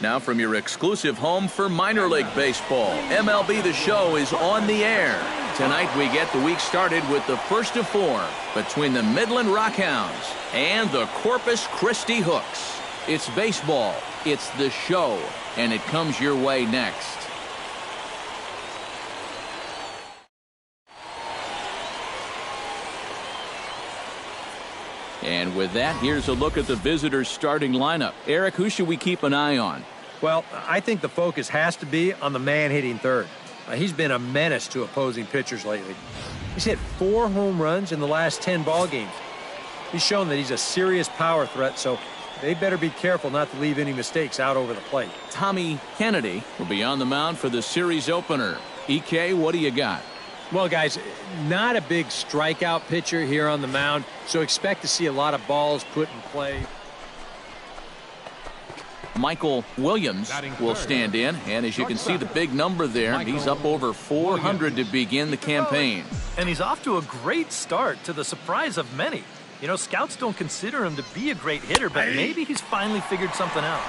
Now from your exclusive home for minor league baseball, MLB The Show is on the air. Tonight we get the week started with the first of four between the Midland Rockhounds and the Corpus Christi Hooks. It's baseball, it's The Show, and it comes your way next. And with that, here's a look at the visitors' starting lineup. Eric, who should we keep an eye on? Well, I think the focus has to be on the man hitting third. He's been a menace to opposing pitchers lately. He's hit 4 home runs in the last 10 ball games. He's shown that he's a serious power threat, so they better be careful not to leave any mistakes out over the plate. Tommy Kennedy will be on the mound for the series opener. EK, what do you got? Well, guys, not a big strikeout pitcher here on the mound, so expect to see a lot of balls put in play. Michael Williams will stand in, and as you can see the big number there, he's up over 400 to begin the campaign. And he's off to a great start, to the surprise of many. You know, scouts don't consider him to be a great hitter, but maybe he's finally figured something out.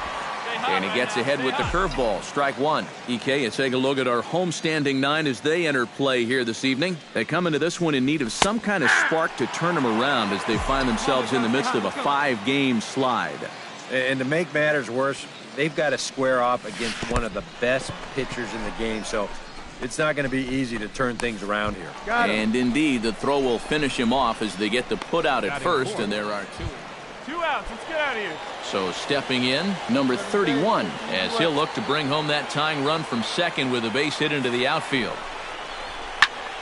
And he gets ahead with the curveball. Strike one. EK, let's take a look at our homestanding 9 as they enter play here this evening. They come into this one in need of some kind of spark to turn them around as they find themselves in the midst of a 5-game slide. And to make matters worse, they've got to square off against one of the best pitchers in the game, so it's not going to be easy to turn things around here. And indeed, the throw will finish him off as they get the put out at first, and there are 2 outs. Let's get out of here. So stepping in, number 31, as he'll look to bring home that tying run from second with a base hit into the outfield.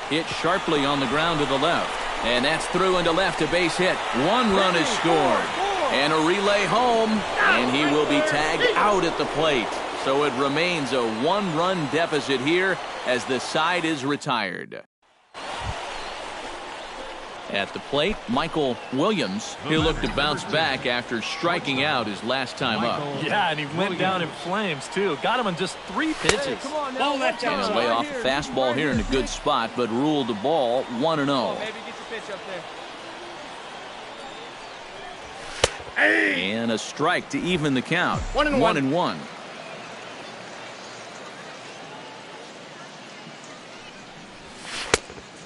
Hit sharply on the ground to the left, and that's through into left, a base hit. 1 run is scored, and a relay home, and he will be tagged out at the plate. So it remains a 1-run deficit here as the side is retired. At the plate, Michael Williams. He'll look to bounce back after striking out his last time up. Yeah, and he went down in flames, too. Got him on just 3 pitches. And he'll lay off a fastball here in a good spot, but ruled the ball 1-0. And a strike to even the count. 1-1.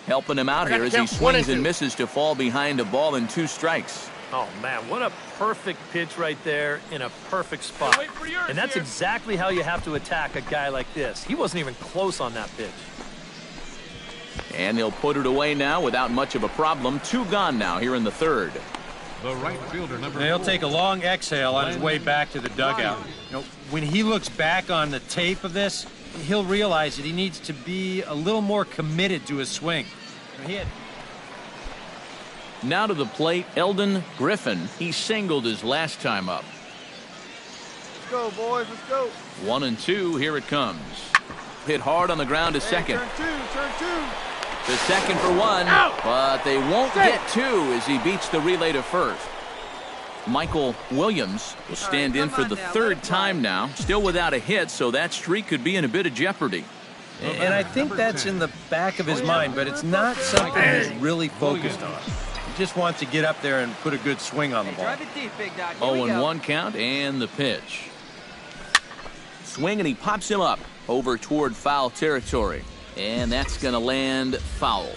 Helping him out here as he swings and misses to fall behind a ball and 2 strikes. Oh, man, what a perfect pitch right there in a perfect spot. And that's exactly how you have to attack a guy like this. He wasn't even close on that pitch. And he'll put it away now without much of a problem. 2 gone now here in the third. The right fielder, number 4. He'll take a long exhale on his way back to the dugout. You know, when he looks back on the tape of this, he'll realize that he needs to be a little more committed to his swing. Now to the plate, Eldon Griffin. He singled his last time up. Let's go, boys. Let's go. 1-2. Here it comes. Hit hard on the ground to second. Turn two. The second for 1, but they won't get 2 as he beats the relay to first. Michael Williams will stand in for the 3rd time now, still without a hit, so that streak could be in a bit of jeopardy. And I think that's in the back of his mind, but it's not something he's really focused on. He just wants to get up there and put a good swing on the ball. 0-1 count and the pitch. Swing and he pops him up over toward foul territory. And that's going to land foul.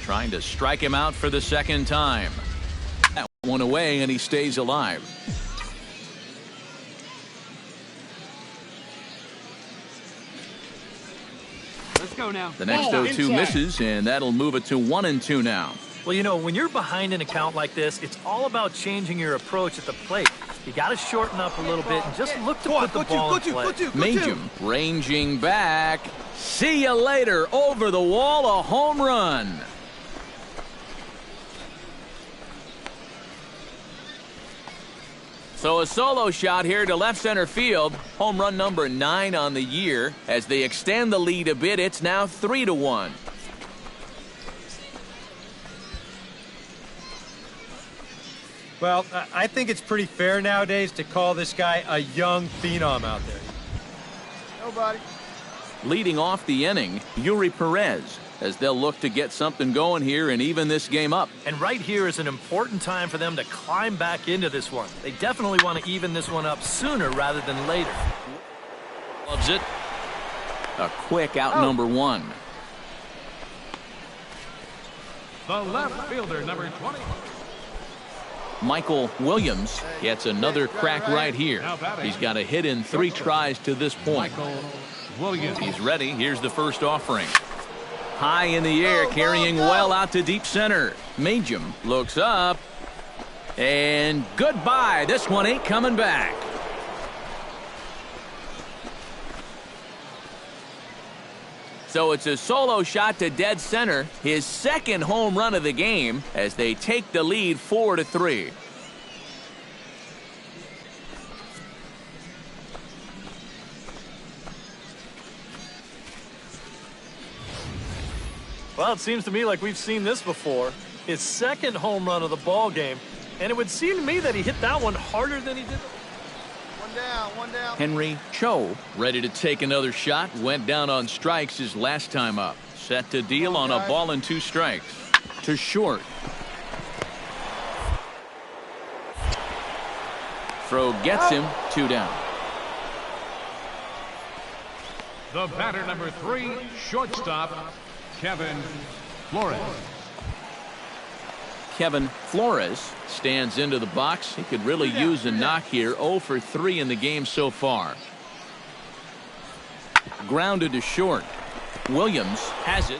Trying to strike him out for the 2nd time. That one away and he stays alive. Let's go now. The next 0-2 misses, and that'll move it to 1-2 now. Well, you know, when you're behind in a count like this, it's all about changing your approach at the plate. You got to shorten up a little bit and just look to put the ball in play. Majum ranging back. See you later. Over the wall, a home run. So a solo shot here to left center field. Home run number 9 on the year. As they extend the lead a bit, it's now 3-1. Well, I think it's pretty fair nowadays to call this guy a young phenom out there. Nobody. Leading off the inning, Yuri Perez. as they'll look to get something going here and even this game up. And right here is an important time for them to climb back into this one. They definitely want to even this one up sooner rather than later. Loves it. A quick out number one. The left fielder, number 20. Michael Williams gets another crack right here. He's got a hit in 3 tries to this point. Michael Williams. He's ready. Here's the first offering. High in the air, carrying well out to deep center. Majum looks up. And goodbye. This one ain't coming back. So it's a solo shot to dead center, his second home run of the game, as they take the lead 4-3. Well, it seems to me like we've seen this before. His second home run of the ball game, and it would seem to me that he hit that one harder than he did. One down, one down. Henry Cho ready to take another shot. Went down on strikes his last time up. Set to deal on a ball and 2 strikes. To short. Throw gets him. 2 down. The batter, number 3, shortstop, Kevin Flores. Kevin Flores stands into the box. He could really use a knock here. 0 for 3 in the game so far. Grounded to short. Williams has it.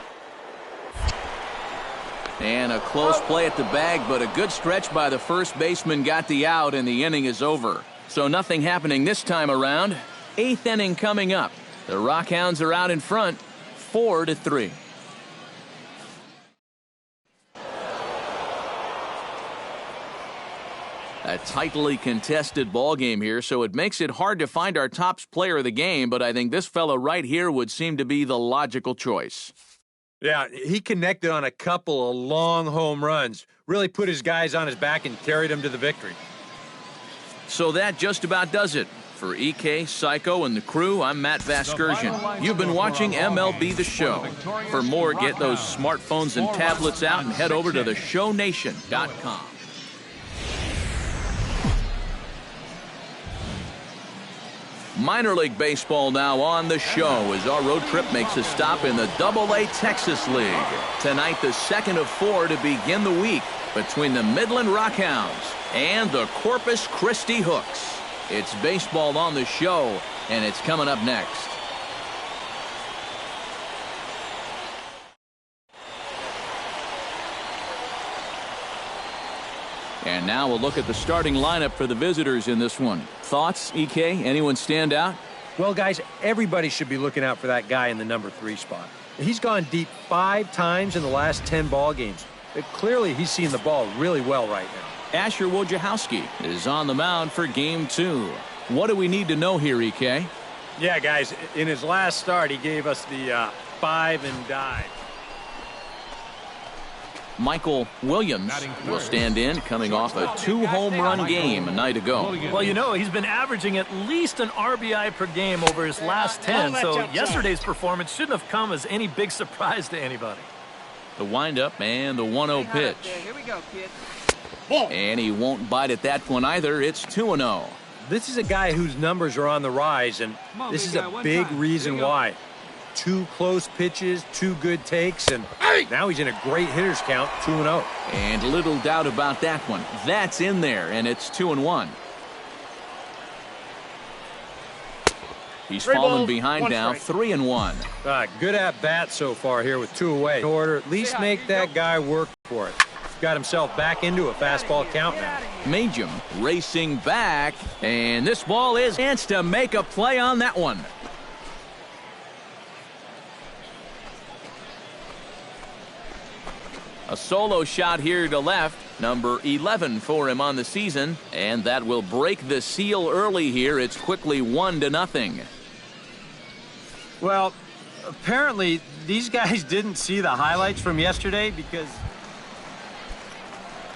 And a close play at the bag, but a good stretch by the first baseman got the out, and the inning is over. So nothing happening this time around. 8th inning coming up. The Rockhounds are out in front, 4-3. A tightly contested ball game here, so it makes it hard to find our top player of the game, but I think this fella right here would seem to be the logical choice. Yeah, he connected on a couple of long home runs, really put his guys on his back and carried them to the victory. So that just about does it. For EK, Psycho, and the crew, I'm Matt Vasgersian. You've been watching MLB The Show. For more, get those smartphones and tablets out and head over to theshownation.com. Minor League Baseball now on the show as our road trip makes a stop in the AA Texas League. Tonight, the second of 4 to begin the week between the Midland Rockhounds and the Corpus Christi Hooks. It's baseball on the show, and it's coming up next. And now we'll look at the starting lineup for the visitors in this one. Thoughts, EK? Anyone stand out? Well, guys, everybody should be looking out for that guy in the number 3 spot. He's gone deep 5 times in the last 10 ball games. Clearly, he's seeing the ball really well right now. Asher Wojciechowski is on the mound for Game 2. What do we need to know here, EK? Yeah, guys, in his last start, he gave us the 5 and dive. Michael Williams will stand in, coming off a 2-home run game a night ago. Well, you know, he's been averaging at least an RBI per game over his last 10, so yesterday's performance shouldn't have come as any big surprise to anybody. The windup and the 1-0 pitch. Here we go, kid. And he won't bite at that one either. It's 2-0. This is a guy whose numbers are on the rise, and this is a big reason why. 2 close pitches, 2 good takes, and now he's in a great hitter's count, 2-0. And little doubt about that one. That's in there, and it's 2-1. He's fallen behind now, 3-1. Good at bat so far here with 2 away. In order, at least make that guy work for it. Got himself back into a fastball count now. Majum racing back, and this ball is a chance to make a play on that one. A solo shot here to left, number 11 for him on the season, and that will break the seal early here. It's quickly 1-0. Well, apparently these guys didn't see the highlights from yesterday because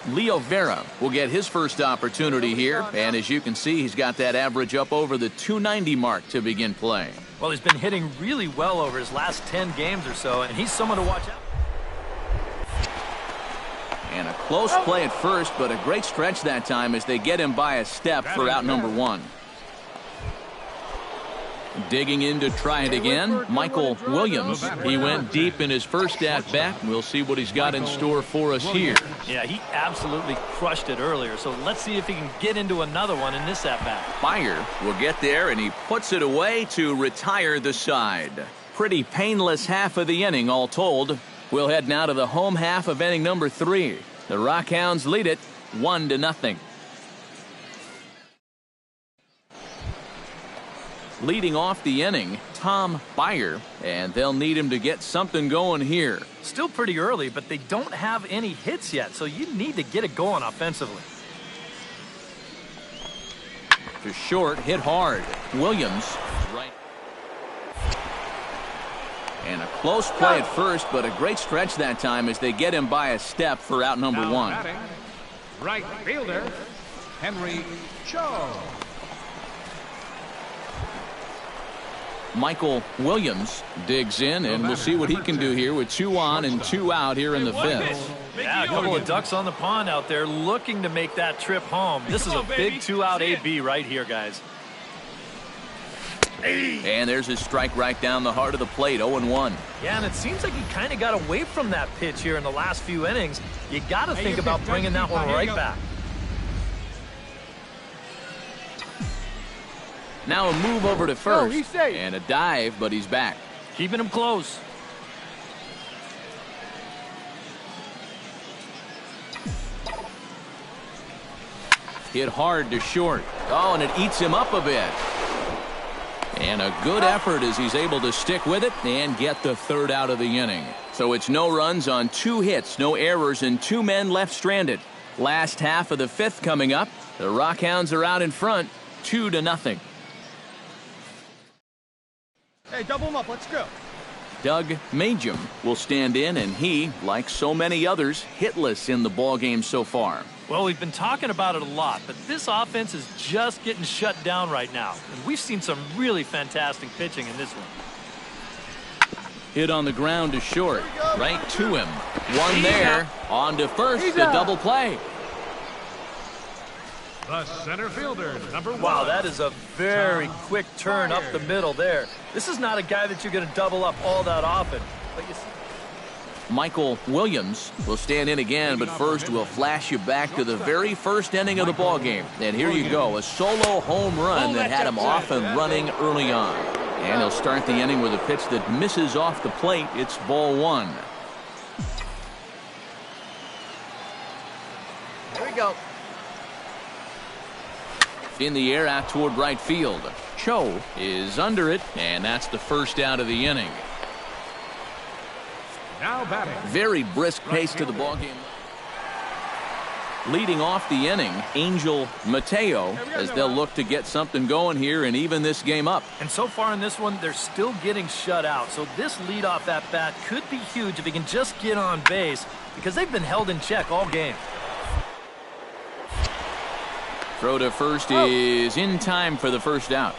Leo Vera will get his first opportunity here, and as you can see, he's got that average up over the 290 mark to begin play. Well, he's been hitting really well over his last 10 games or so, and he's someone to watch out. And a close play at first, but a great stretch that time as they get him by a step for out number one. Digging in to try it again, Michael Williams. He went deep in his first at-bat. We'll see what he's got in store for us here. Yeah, he absolutely crushed it earlier, so let's see if he can get into another one in this at-bat. Byer will get there, and he puts it away to retire the side. Pretty painless half of the inning, all told. We'll head now to the home half of inning number 3. The Rockhounds lead it 1-0. Leading off the inning, Tom Byer, and they'll need him to get something going here. Still pretty early, but they don't have any hits yet, so you need to get it going offensively. To short, hit hard. Williams, right. And a close play at first, but a great stretch that time as they get him by a step for out number one. Batting, right fielder, Henry Cho. Michael Williams digs in, and we'll see what he can do here with 2 on and 2 out here in the 5th. Yeah, a couple of ducks on the pond out there looking to make that trip home. This is a big 2-out AB right here, guys. And there's his strike right down the heart of the plate, 0-1. Yeah, and it seems like he kind of got away from that pitch here in the last few innings. You got to think about bringing that one right back. Now a move over to first, and a dive, but he's back. Keeping him close. Hit hard to short. Oh, and it eats him up a bit. And a good effort as he's able to stick with it and get the 3rd out of the inning. So it's no runs on 2 hits, no errors, and 2 men left stranded. Last half of the 5th coming up. The Rockhounds are out in front, 2-0. Hey, double him up. Let's go. Doug Majum will stand in, and he, like so many others, hitless in the ballgame so far. Well, we've been talking about it a lot, but this offense is just getting shut down right now. And we've seen some really fantastic pitching in this one. Hit on the ground to short. Right to him. One there. On to first. A double play. The center fielder, number 1. Wow, that is a very quick turn up the middle there. This is not a guy that you're going to double up all that often. But you see, Michael Williams will stand in again, but first we'll flash you back to the very first inning of the ball game. And here you go, a solo home run that had him off and running early on. And he'll start the inning with a pitch that misses off the plate. It's ball 1. Here we go. In the air out toward right field. Cho is under it, and that's the 1st out of the inning. Now batting. Very brisk pace to the ballgame. Leading off the inning, Angel Mateo, as they'll look to get something going here and even this game up. and so far in this one, they're still getting shut out. So this leadoff at bat could be huge if he can just get on base, because they've been held in check all game. Throw to first is in time for the 1st out.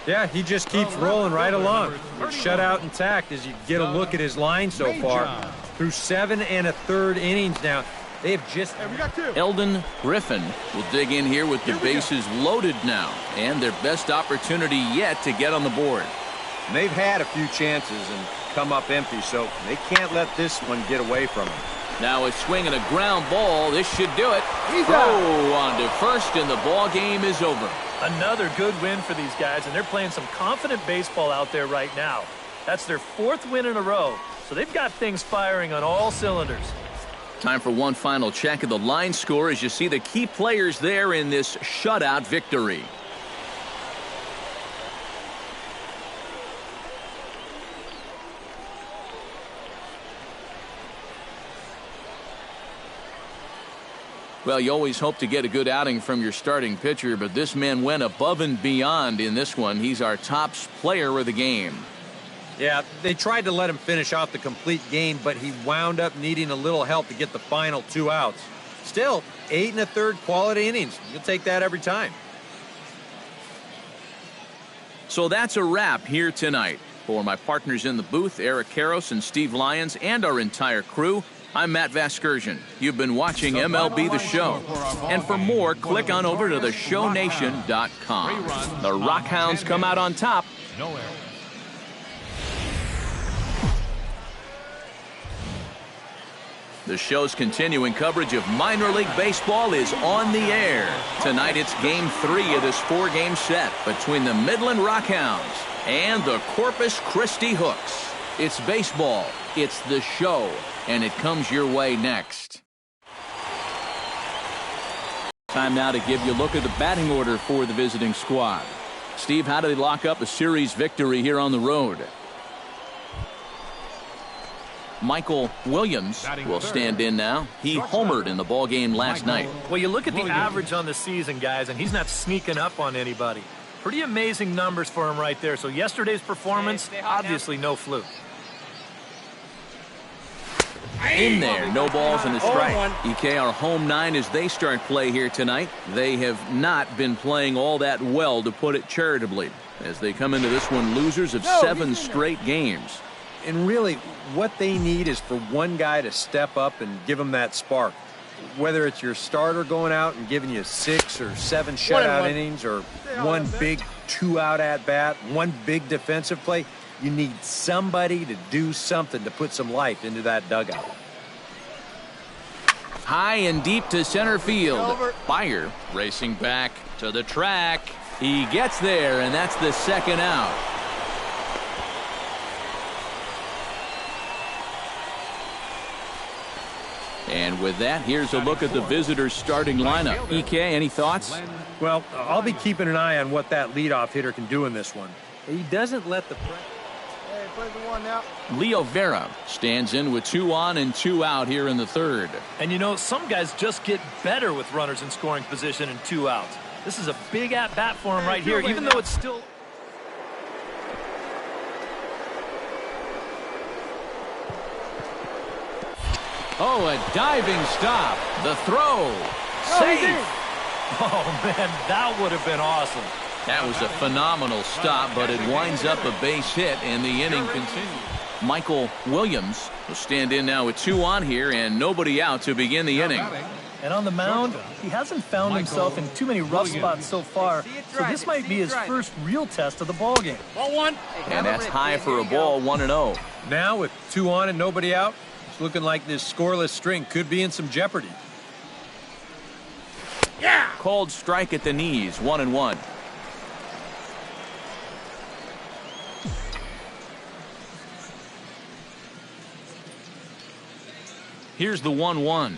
Yeah, he just keeps rolling right along. It's shut out intact as you get a look at his line so far. Through 7 1/3 innings now, they've just... Hey, we got 2. Eldon Griffin will dig in here with the bases loaded now, and their best opportunity yet to get on the board. And they've had a few chances and come up empty, so they can't let this one get away from them. Now a swing and a ground ball. This should do it. Throw on to first, and the ball game is over. Another good win for these guys, and they're playing some confident baseball out there right now. That's their 4th win in a row, so they've got things firing on all cylinders. Time for one final check of the line score as you see the key players there in this shutout victory. Well, you always hope to get a good outing from your starting pitcher, but this man went above and beyond in this one. He's our top player of the game. Yeah, they tried to let him finish off the complete game, but he wound up needing a little help to get the final 2 outs. Still, 8 1/3 quality innings. You'll take that every time. So that's a wrap here tonight. For my partners in the booth, Eric Karros and Steve Lyons, and our entire crew, I'm Matt Vasgersian. You've been watching MLB The Show. And for more, click on over to theshownation.com. The Rockhounds come out on top. Nowhere. The show's continuing coverage of minor league baseball is on the air. Tonight it's Game 3 of this 4-game set between the Midland Rockhounds and the Corpus Christi Hooks. It's baseball, it's the show, and it comes your way next. Time now to give you a look at the batting order for the visiting squad. Steve, how do they lock up a series victory here on the road? Michael Williams will stand in now. He homered in the ballgame last night. Well, you look at the average on the season, guys, and he's not sneaking up on anybody. Pretty amazing numbers for him right there. So yesterday's performance, obviously no fluke. In there, no balls and a strike. EK, our home 9 as they start play here tonight. They have not been playing all that well, to put it charitably, as they come into this one losers of 7 straight games. And really, what they need is for one guy to step up and give them that spark. Whether it's your starter going out and giving you 6 or 7 shutout innings, or one big 2-out at-bat, one big defensive play, you need somebody to do something to put some life into that dugout. High and deep to center field. Fire racing back to the track. He gets there, and that's the second out. And with that, here's a look at the visitors' starting lineup. EK, any thoughts? Well, I'll be keeping an eye on what that leadoff hitter can do in this one. He doesn't let the... Leo Vera stands in with 2 on and 2 out here in the third. And you know, some guys just get better with runners in scoring position and 2 outs. This is a big at-bat for him right here, even though it's still... Oh, a diving stop. The throw. Safe. Oh, man, that would have been awesome. That was a phenomenal stop, but it winds up a base hit, and the inning continues. Michael Williams will stand in now with 2 on here and nobody out to begin the inning. And on the mound, he hasn't found himself in too many rough spots so far, so this might be his first real test of the ballgame. And that's high for a ball, 1-0. Now, with 2 on and nobody out, it's looking like this scoreless string could be in some jeopardy. Called strike at the knees, 1-1. Here's the 1-1.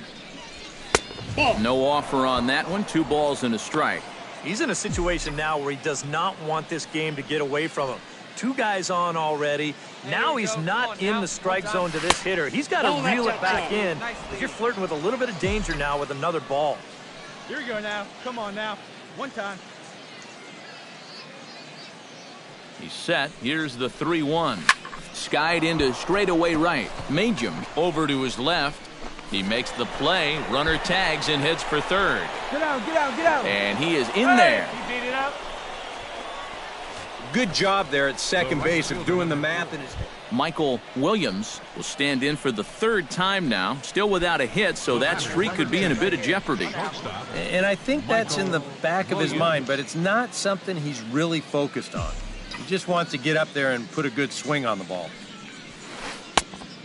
No offer on that one. 2 balls and a strike. He's in a situation now where he does not want this game to get away from him. 2 guys on already. Now he's not in the strike zone to this hitter. He's got to reel it back in. You're flirting with a little bit of danger now with another ball. Here we go now. Come on now. One time. He's set. Here's the 3-1. Skied into straightaway right. Majum over to his left. He makes the play. Runner tags and heads for third. Get out, get out, get out. And he is in there. He beat it up. Good job there at second base of doing the math in his... Michael Williams will stand in for the 3rd time now. Still without a hit, so that streak could be in a bit of jeopardy. And I think that's in the back of his mind, but it's not something he's really focused on. He just wants to get up there and put a good swing on the ball.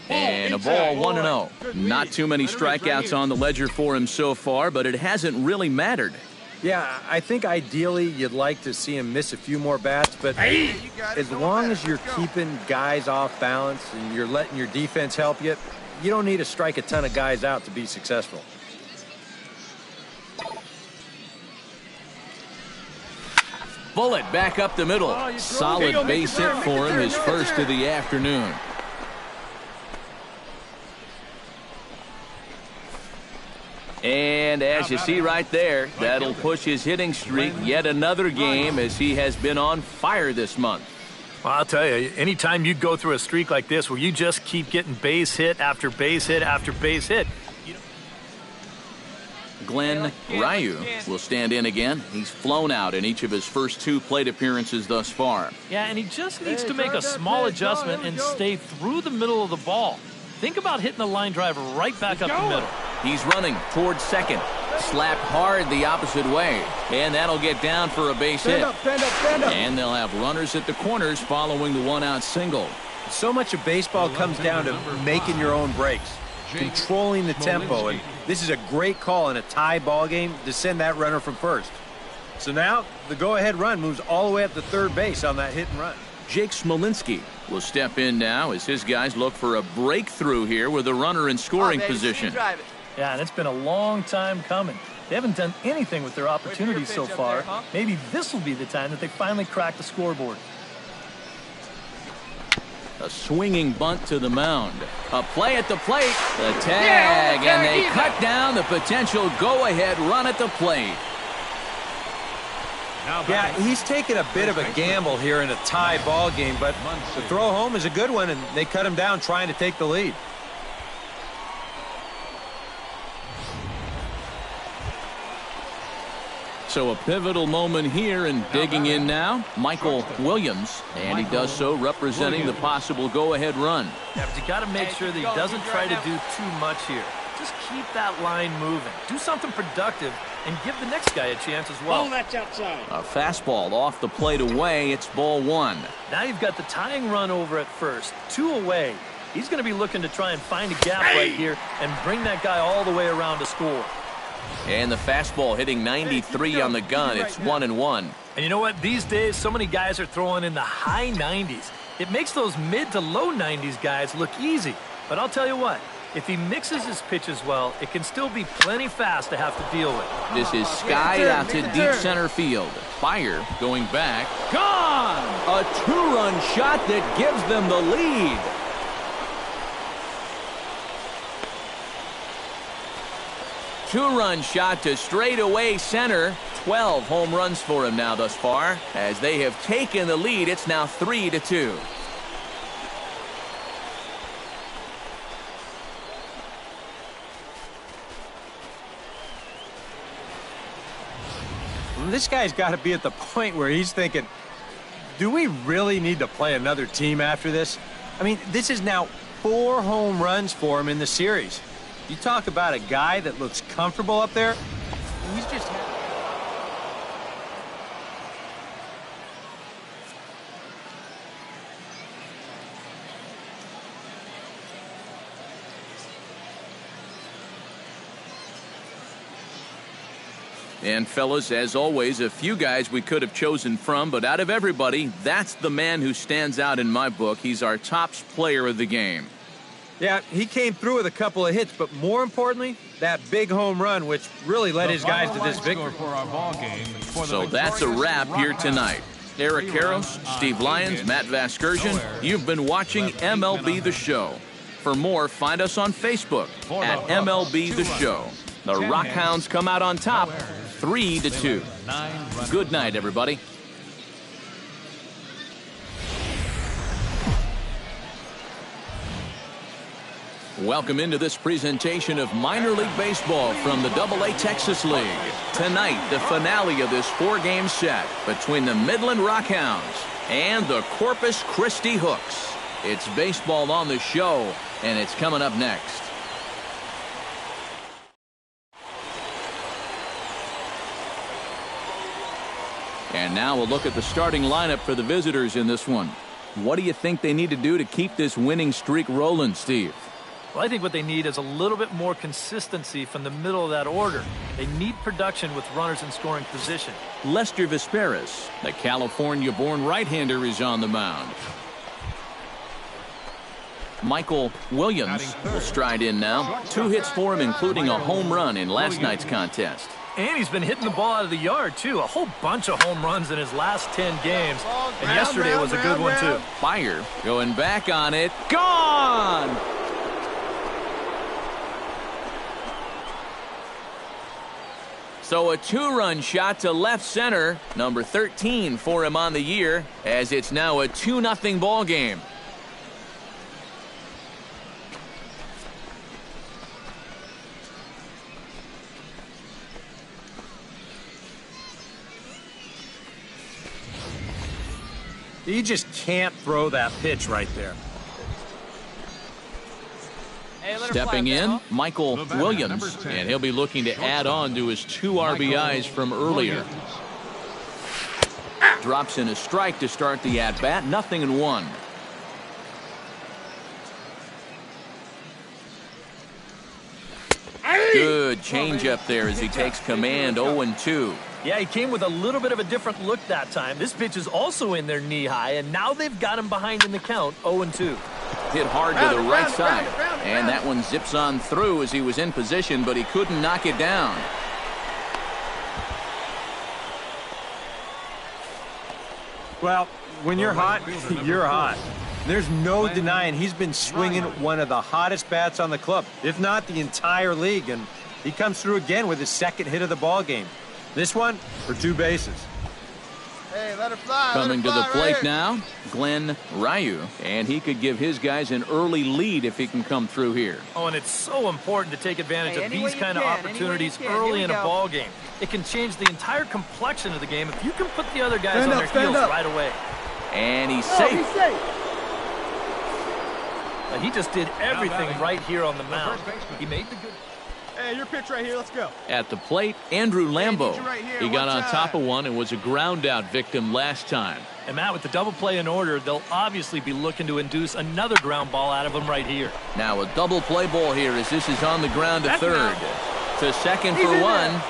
And a ball, 1-0. Not too many strikeouts on the ledger for him so far, but it hasn't really mattered. Yeah, I think ideally you'd like to see him miss a few more bats, but as long as you're keeping guys off balance and you're letting your defense help you, you don't need to strike a ton of guys out to be successful. Bullet back up the middle. Solid base hit for him, his first of the afternoon. And as you see right there, that'll push his hitting streak yet another game, as he has been on fire this month. Well, I'll tell you, anytime you go through a streak like this where you just keep getting base hit after base hit after base hit, Glenn Ryu will stand in again. He's flown out in each of his first 2 plate appearances thus far. Yeah, and he just needs to make a small adjustment and stay through the middle of the ball. Think about hitting a line drive right back up the middle. He's running towards second. Slapped hard the opposite way. And that'll get down for a base hit. Stand up. And they'll have runners at the corners following the one-out single. So much of baseball comes down to making your own breaks, controlling the tempo, and this is a great call in a tie ball game to send that runner from first. So now the go-ahead run moves all the way up to third base on that hit and run. Jake Smolinski will step in now as his guys look for a breakthrough here with a runner in scoring position. Yeah, and it's been a long time coming. They haven't done anything with their opportunities so far. Maybe this will be the time that they finally crack the scoreboard. A swinging bunt to the mound. A play at the plate. The tag, and they cut down the potential go-ahead run at the plate. Yeah, he's taken a bit of a gamble here in a tie ball game, but the throw home is a good one, and they cut him down trying to take the lead. So a pivotal moment here, and digging in now, Michael Williams, and he does so representing the possible go-ahead run. Yeah, but you got to make sure that he doesn't try to do too much here. Just keep that line moving. Do something productive and give the next guy a chance as well. That's outside. A fastball off the plate away. It's ball 1. Now you've got the tying run over at first. 2 away. He's going to be looking to try and find a gap right here and bring that guy all the way around to score. And the fastball hitting 93 on the gun. It's 1-1. And you know what? These days, so many guys are throwing in the high 90s. It makes those mid to low 90s guys look easy. But I'll tell you what, if he mixes his pitches well, it can still be plenty fast to have to deal with. This is skied out to deep center field. Fire going back. Gone! A 2-run shot that gives them the lead. Two-run shot to straightaway center. 12 home runs for him now thus far. As they have taken the lead, it's now 3-2. This guy's got to be at the point where he's thinking, do we really need to play another team after this? I mean, this is now 4 home runs for him in the series. You talk about a guy that looks comfortable up there. He's just... And fellas, as always, a few guys we could have chosen from, but out of everybody, that's the man who stands out in my book. He's our top player of the game. Yeah, he came through with a couple of hits, but more importantly, that big home run, which really led his guys to this victory. So that's a wrap here tonight. Eric Karros, Steve Lyons, Matt Vasgersian, you've been watching MLB The Show. For more, find us on Facebook at MLB The Show. The Rockhounds come out on top, 3-2. Good night, everybody. Welcome into this presentation of minor league baseball from the AA Texas League. Tonight, the finale of this 4-game set between the Midland Rockhounds and the Corpus Christi Hooks. It's baseball on the show, and it's coming up next. And now we'll look at the starting lineup for the visitors in this one. What do you think they need to do to keep this winning streak rolling, Steve? Well, I think what they need is a little bit more consistency from the middle of that order. They need production with runners in scoring position. Lester Vesperis, the California-born right-hander, is on the mound. Michael Williams will stride in now. 2 hits for him, including a home run in last night's contest. And he's been hitting the ball out of the yard, too. A whole bunch of home runs in his last 10 games. And yesterday was a good one, too. Fire going back on it. Gone! So a 2-run shot to left center. Number 13 for him on the year, as it's now a 2-0 ball game. You just can't throw that pitch right there. Stepping in, Michael Williams, and he'll be looking to add on to his 2 RBIs from earlier. Drops in a strike to start the at-bat, 0-1. Good changeup there as he takes command, 0-2. Yeah, he came with a little bit of a different look that time. This pitch is also in there knee-high, and now they've got him behind in the count, 0-2. Hit hard to the right side, and that one zips on through as he was in position, but he couldn't knock it down. Well, when you're hot, you're hot. There's no denying he's been swinging one of the hottest bats on the club, if not the entire league, and he comes through again with his second hit of the ball game. This one for 2 bases. Hey, let her fly. Coming let her to the fly plate right now, Glenn Ryu, and he could give his guys an early lead if he can come through here. Oh, and it's so important to take advantage of these kind of opportunities early in a ball game. It can change the entire complexion of the game if you can put the other guys on their heels right away. And he's safe. He just did everything right here on the mound. He made the good... Hey, your pitch right here. Let's go. At the plate, Andrew Lambeau. right here, He got one on time. top of one and was a ground-out victim last time. And Matt, with the double play in order, they'll obviously be looking to induce another ground ball out of him right here. Now a double play ball here as this is on the ground to third. To second for one.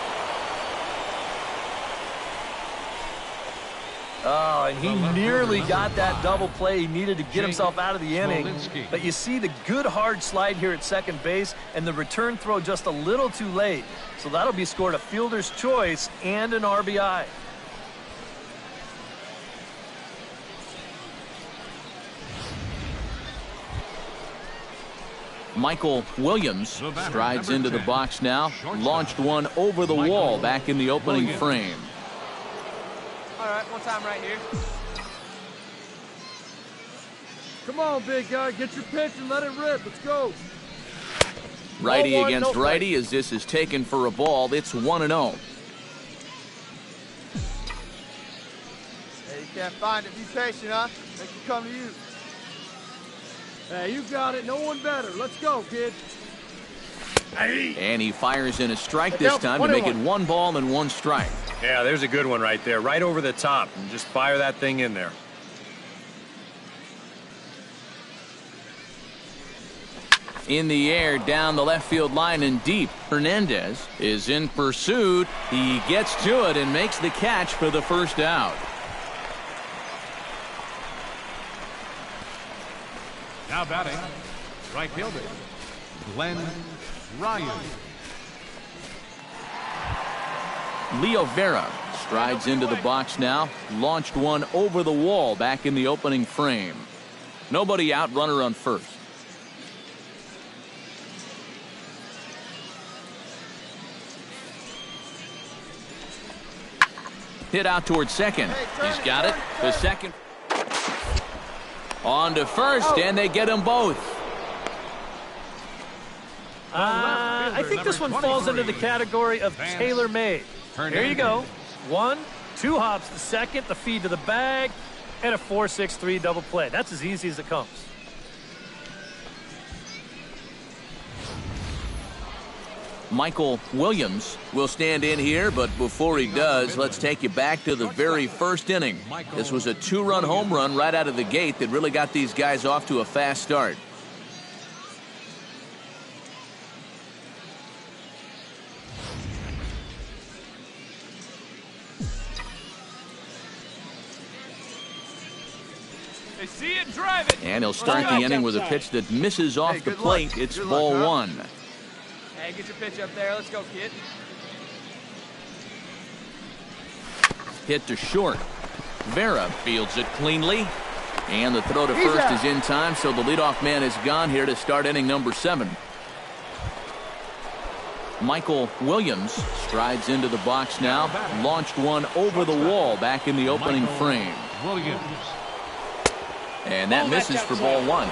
Oh, and he nearly got that double play. He needed to get himself out of the inning. But you see the good hard slide here at second base and the return throw just a little too late. So that'll be scored a fielder's choice and an RBI. Michael Williams strides into the box now. Launched one over the wall back in the opening frame. All right, one time right here. Come on, big guy. Get your pitch and let it rip. Let's go. Righty 0-1, against no righty as this is taken for a ball. It's 1-0. Hey, you can't find it. Be patient, huh? Make it come to you. Hey, you got it. No one better. Let's go, kid. And he fires in a strike this time to make it 1 ball and 1 strike. Yeah, there's a good one right there, right over the top, and just fire that thing in there. In the air, down the left field line and deep. Hernandez is in pursuit. He gets to it and makes the catch for the first out. Now batting, right fielder, Glenn Ryu. Leo Vera strides into the box now. Launched one over the wall back in the opening frame. Nobody out, runner on first. Hit out towards second. He's got it. The second. On to first, and they get them both. I think this one falls into the category of tailor-made. Here you go. 1, 2 hops to second, the feed to the bag, and a 4-6-3 double play. That's as easy as it comes. Michael Williams will stand in here, but before he does, let's take you back to the very first inning. This was a 2-run home run right out of the gate that really got these guys off to a fast start. They see it, drive it. And he'll start the inning with a pitch that misses off the plate. It's ball 1. Hey, get your pitch up there. Let's go, kid. Hit to short. Vera fields it cleanly. And the throw to first is in time, so the leadoff man is gone here to start inning number 7. Michael Williams strides into the box now. Launched one over the wall back in the opening frame. Williams. And that misses for ball 1.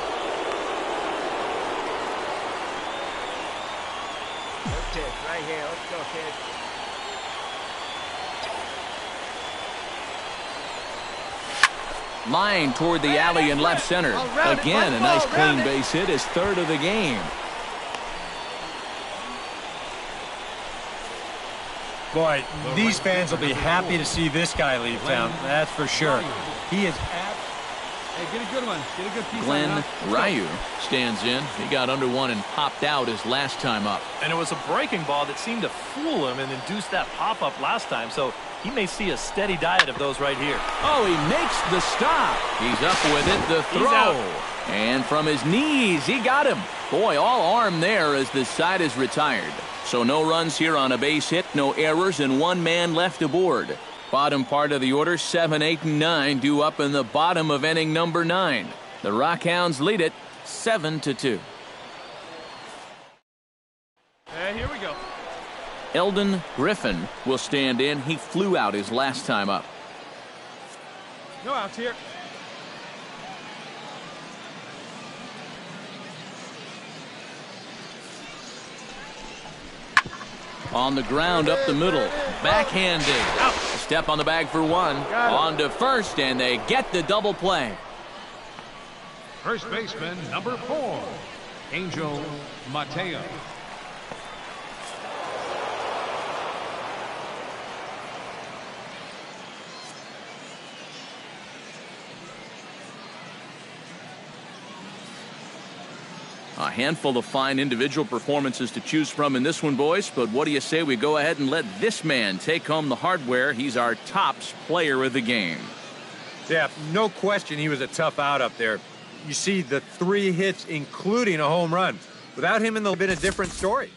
Pitch right here. Let's go, kid. Line toward the alley in left center. Again, a nice clean base hit, his third of the game. Boy, these fans will be happy to see this guy leave town. That's for sure. He is Hey, get a good one. Get a good piece Glenn on Ryu stands in. He got under one and popped out his last time up. And it was a breaking ball that seemed to fool him and induce that pop-up last time. So he may see a steady diet of those right here. Oh, he makes the stop. He's up with it. The throw. And from his knees, he got him. Boy, all arm there as the side is retired. So no runs here on a base hit, no errors, and one man left aboard. Bottom part of the order, 7, 8, and 9 due up in the bottom of inning number 9. The Rockhounds lead it 7-2. Here we go. Eldon Griffin will stand in. He flew out his last time up. No outs here. On the ground up the middle. Backhanded. Out. Step on the bag for one. On to first, and they get the double play. First baseman, number 4, Angel Mateo. A handful of fine individual performances to choose from in this one, boys. But what do you say we go ahead and let this man take home the hardware? He's our tops player of the game. Yeah, no question he was a tough out up there. You see the 3 hits, including a home run. Without him, it would have been a different story.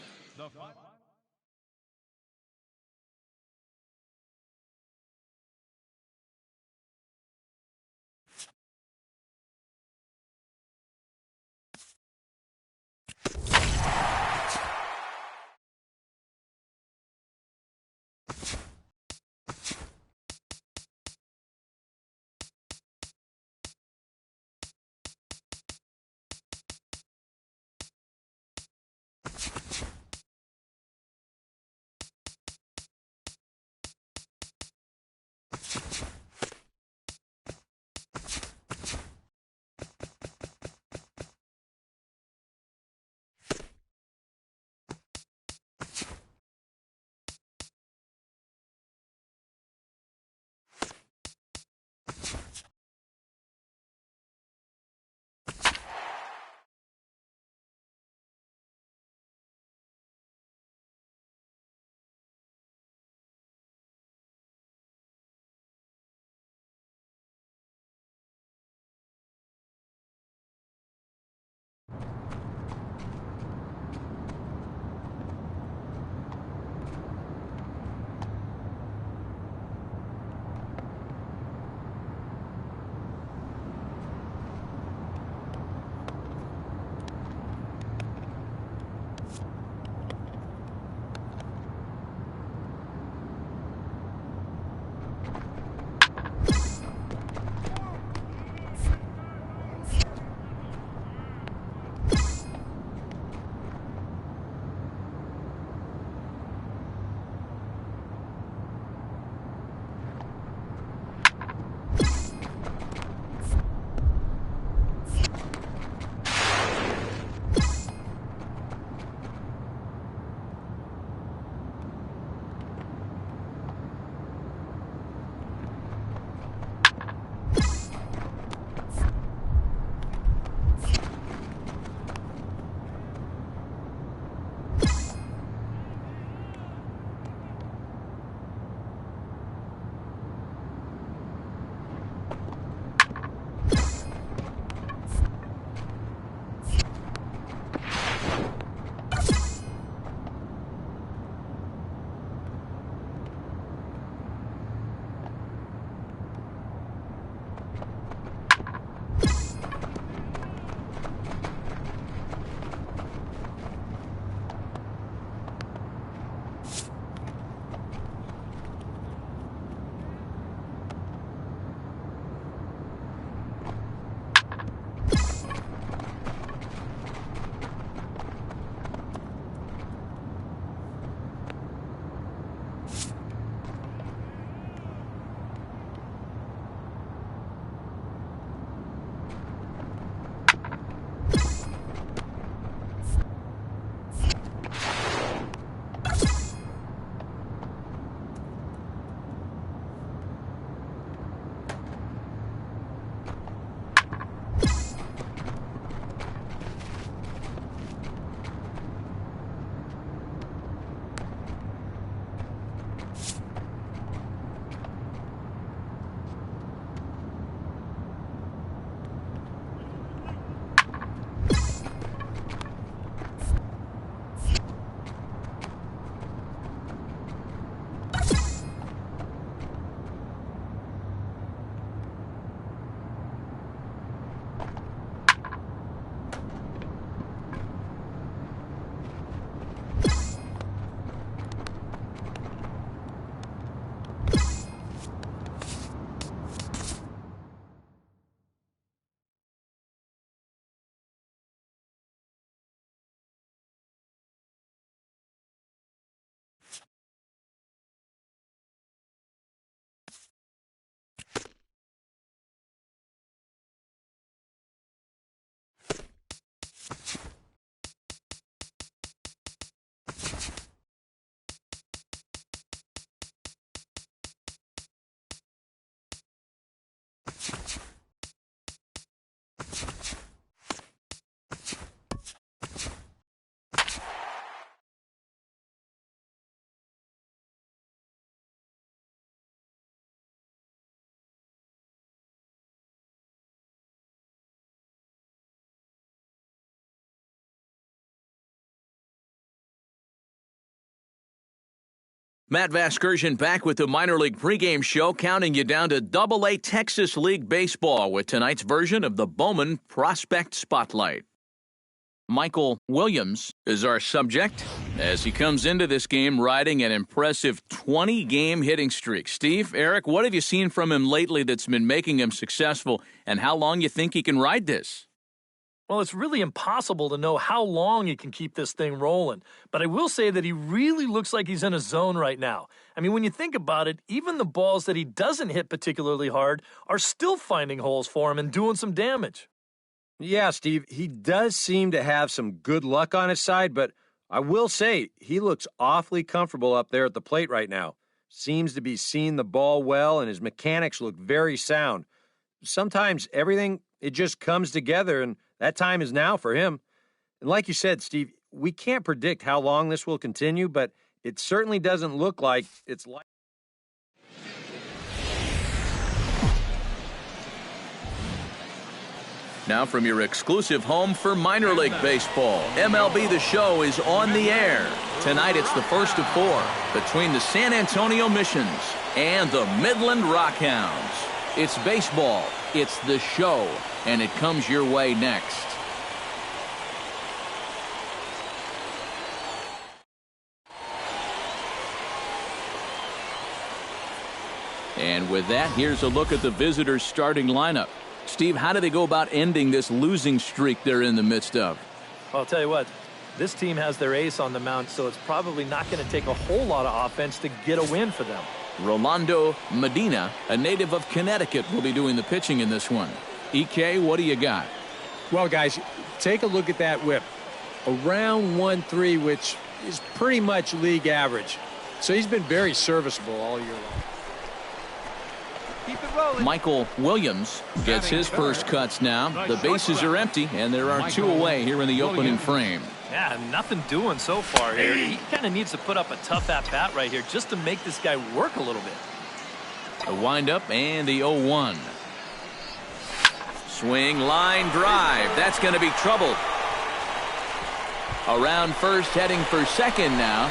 Matt Vasgersian back with the minor league pregame show, counting you down to Double-A Texas League Baseball with tonight's version of the Bowman Prospect Spotlight. Michael Williams is our subject as he comes into this game riding an impressive 20-game hitting streak. Steve, Eric, what have you seen from him lately that's been making him successful, and how long you think he can ride this? Well, it's really impossible to know how long he can keep this thing rolling. But I will say that he really looks like he's in a zone right now. I mean, when you think about it, even the balls that he doesn't hit particularly hard are still finding holes for him and doing some damage. Yeah, Steve, he does seem to have some good luck on his side, but I will say he looks awfully comfortable up there at the plate right now. Seems to be seeing the ball well, and his mechanics look very sound. Sometimes everything, it just comes together, and that time is now for him. And like you said, Steve, we can't predict how long this will continue, but it certainly doesn't look like it's like. Now from your exclusive home for minor league baseball, MLB The Show is on the air. Tonight it's the first of 4 between the San Antonio Missions and the Midland Rockhounds. It's baseball, it's The Show, and it comes your way next. And with that, here's a look at the visitors' starting lineup. Steve, how do they go about ending this losing streak they're in the midst of? Well, I'll tell you what, this team has their ace on the mound, so it's probably not going to take a whole lot of offense to get a win for them. Rolando Medina, a native of Connecticut, will be doing the pitching in this one. EK, what do you got? Well, guys, take a look at that whip. Around 1.3, which is pretty much league average. So he's been very serviceable all year long. Keep it rolling. Michael Williams gets his first cuts now. The bases are empty, and there are 2 away here in the opening frame. Yeah, nothing doing so far here. He kind of needs to put up a tough at-bat right here just to make this guy work a little bit. The windup and the 0-1. Swing, line, drive. That's going to be trouble. Around first, heading for second now.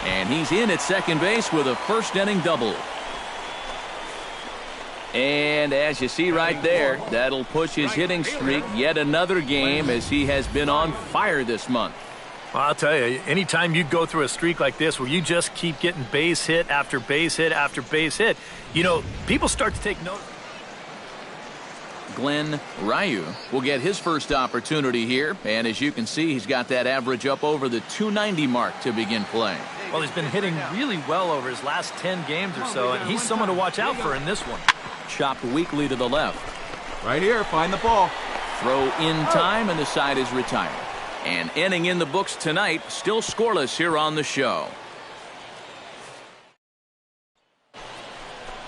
And he's in at second base with a first-inning double. And as you see right there, that'll push his hitting streak yet another game as he has been on fire this month. Well, I'll tell you, anytime you go through a streak like this where you just keep getting base hit after base hit after base hit, you know, people start to take note. Glenn Ryu will get his first opportunity here, and as you can see, he's got that average up over the 290 mark to begin play. Well, he's been hitting really well over his last 10 games or so, and he's someone to watch out for in this one. Chopped weakly to the left. Right here, find the ball. Throw in time, and the side is retired. And inning in the books tonight, still scoreless here on the show.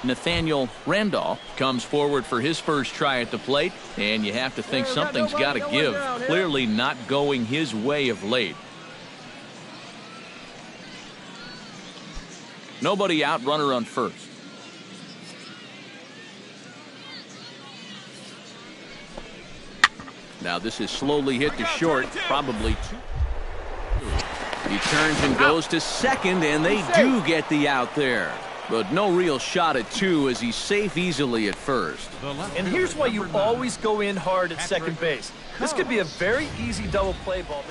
Nathaniel Randolph comes forward for his first try at the plate, and you have to think something's got to give. Clearly not going his way of late. Nobody out, runner on first. Now this is slowly hit to short, probably 2. He turns and goes to second, and they do get the out there. But no real shot at 2 as he's safe easily at first. And here's why you always go in hard at second base. This could be a very easy double play ball.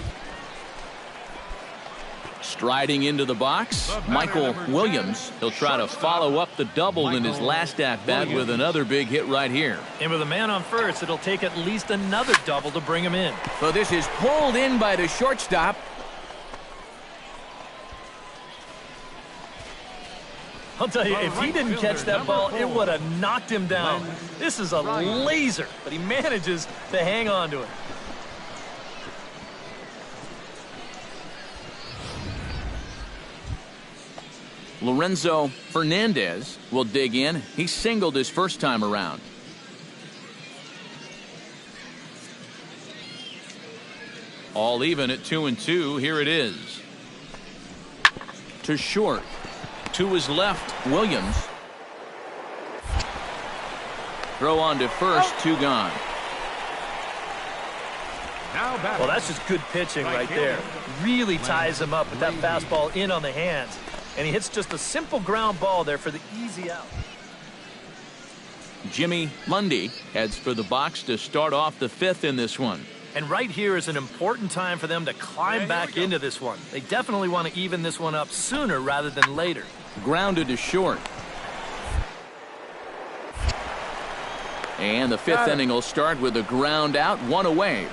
Striding into the box, Michael Williams. He'll try to follow up the double in his last at-bat with another big hit right here. And with a man on first, it'll take at least another double to bring him in. So this is pulled in by the shortstop. I'll tell you, if he didn't catch that ball, it would have knocked him down. This is a laser, but he manages to hang on to it. Lorenzo Fernandez will dig in. He singled his first time around. All even at 2-2. Here it is. To short. To his left, Williams. Throw on to first, 2 gone. Now batting. Well, that's just good pitching right there. Really ties him up with that fastball in on the hands. And he hits just a simple ground ball there for the easy out. Jimmy Lundy heads for the box to start off the fifth in this one. And right here is an important time for them to climb back into this one. They definitely want to even this one up sooner rather than later. Grounded to short. And the fifth inning will start with a ground out, one away.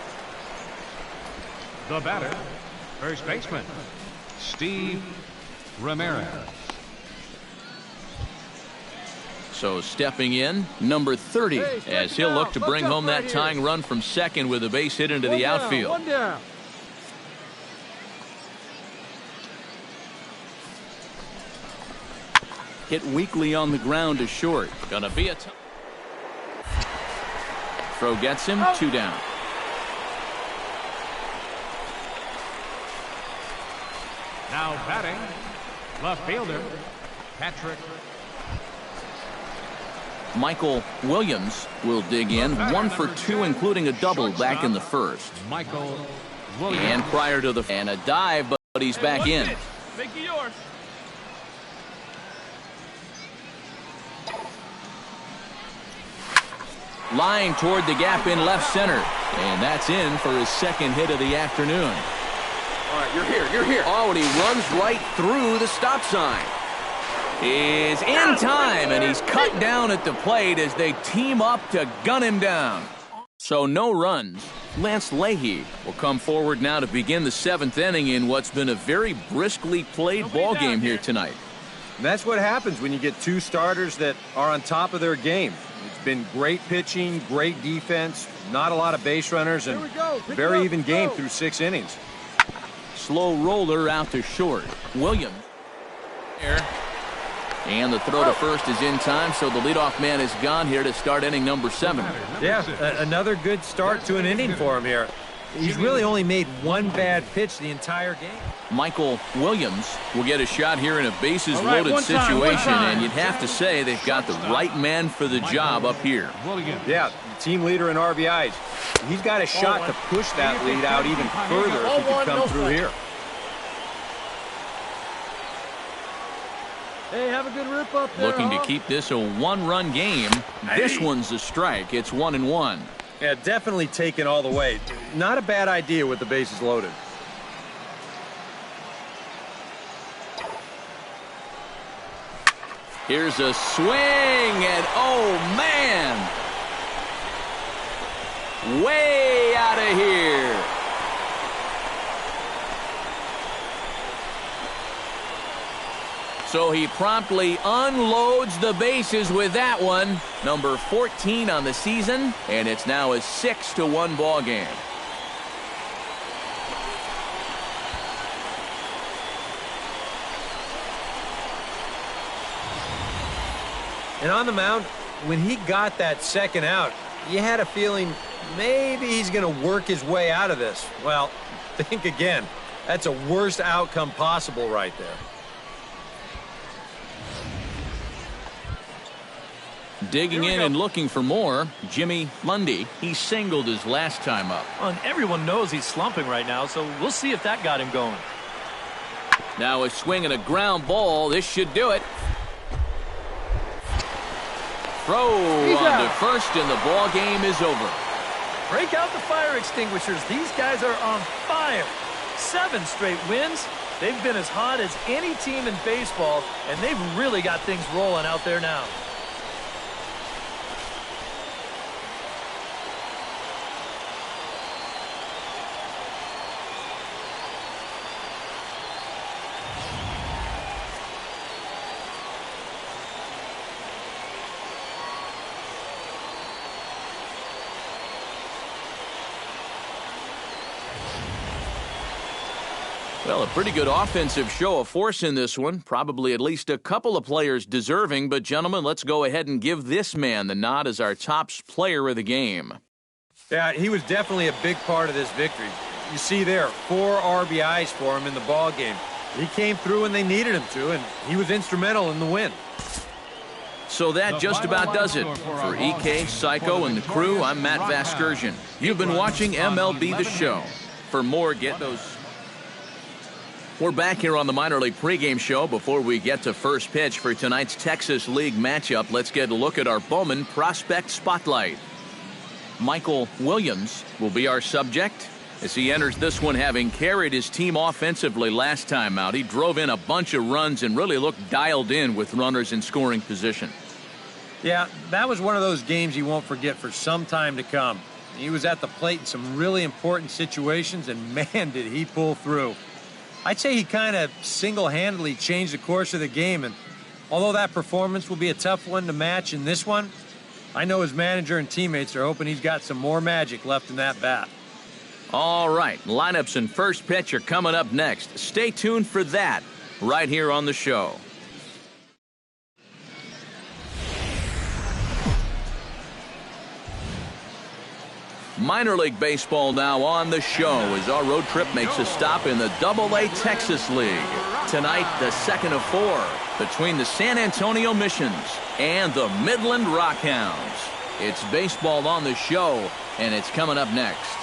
The batter, first baseman, Steve Ramirez. So stepping in, number 30, as he'll look to bring home that tying run from second with a base hit into the outfield. One down. Hit weakly on the ground to short. Gonna be a throw gets him, 2 down. Now batting, left fielder, Patrick. Michael Williams will dig in, 1 for 2, including a double back in the first. Michael Williams. And prior to a dive, but he's back in. Make it yours. Line toward the gap in left center. And that's in for his second hit of the afternoon. All right, you're here. Oh, and he runs right through the stop sign. Is in time, and he's cut down at the plate as they team up to gun him down. So no runs. Lance Leahy will come forward now to begin the 7th inning in what's been a very briskly played ball game here tonight. And that's what happens when you get two starters that are on top of their game. It's been great pitching, great defense, not a lot of base runners, and very even game through 6 innings. Slow roller out to short. Williams. There. And the throw to first is in time, so the leadoff man is gone here to start inning number 7. Yeah, another good start to an inning for him here. He's really only made one bad pitch the entire game. Michael Williams will get a shot here in a bases-loaded situation, and you'd have to say they've got the right man for the job up here. Yeah, team leader in RBIs. He's got a shot to push that lead out even further if he can come through here. Hey, have a good rip up there. Looking to keep this a 1-run game. This one's a strike. It's 1-1. Yeah, definitely taken all the way. Not a bad idea with the bases loaded. Here's a swing, and oh, man! Way out of here. So he promptly unloads the bases with that one. Number 14 on the season, and it's now a 6-1 ball game. And on the mound, when he got that second out, you had a feeling maybe he's going to work his way out of this. Well, think again. That's a worst outcome possible right there. Digging in and looking for more, Jimmy Lundy. He singled his last time up. Well, and everyone knows he's slumping right now, so we'll see if that got him going. Now a swing and a ground ball. This should do it. Throw on to first, and the ball game is over. Break out the fire extinguishers. These guys are on fire. 7 straight wins. They've been as hot as any team in baseball, and they've really got things rolling out there now. Well, a pretty good offensive show of force in this one. Probably at least a couple of players deserving. But, gentlemen, let's go ahead and give this man the nod as our top player of the game. Yeah, he was definitely a big part of this victory. You see there, 4 RBIs for him in the ball game. He came through when they needed him to, and he was instrumental in the win. So that just about does it. For EK, Psycho, and the crew, I'm Matt Vasgersian. You've been watching MLB The Show. For more, get those. We're back here on the minor league pregame show. Before we get to first pitch for tonight's Texas League matchup, let's get a look at our Bowman Prospect Spotlight. Michael Williams will be our subject as he enters this one, having carried his team offensively last time out. He drove in a bunch of runs and really looked dialed in with runners in scoring position. Yeah, that was one of those games he won't forget for some time to come. He was at the plate in some really important situations, and man, did he pull through. I'd say he kind of single-handedly changed the course of the game, and although that performance will be a tough one to match in this one, I know his manager and teammates are hoping he's got some more magic left in that bat. All right, lineups and first pitch are coming up next. Stay tuned for that right here on the show. Minor League Baseball now on the show as our road trip makes a stop in the AA Texas League. Tonight, the second of 4 between the San Antonio Missions and the Midland Rockhounds. It's baseball on the show, and it's coming up next.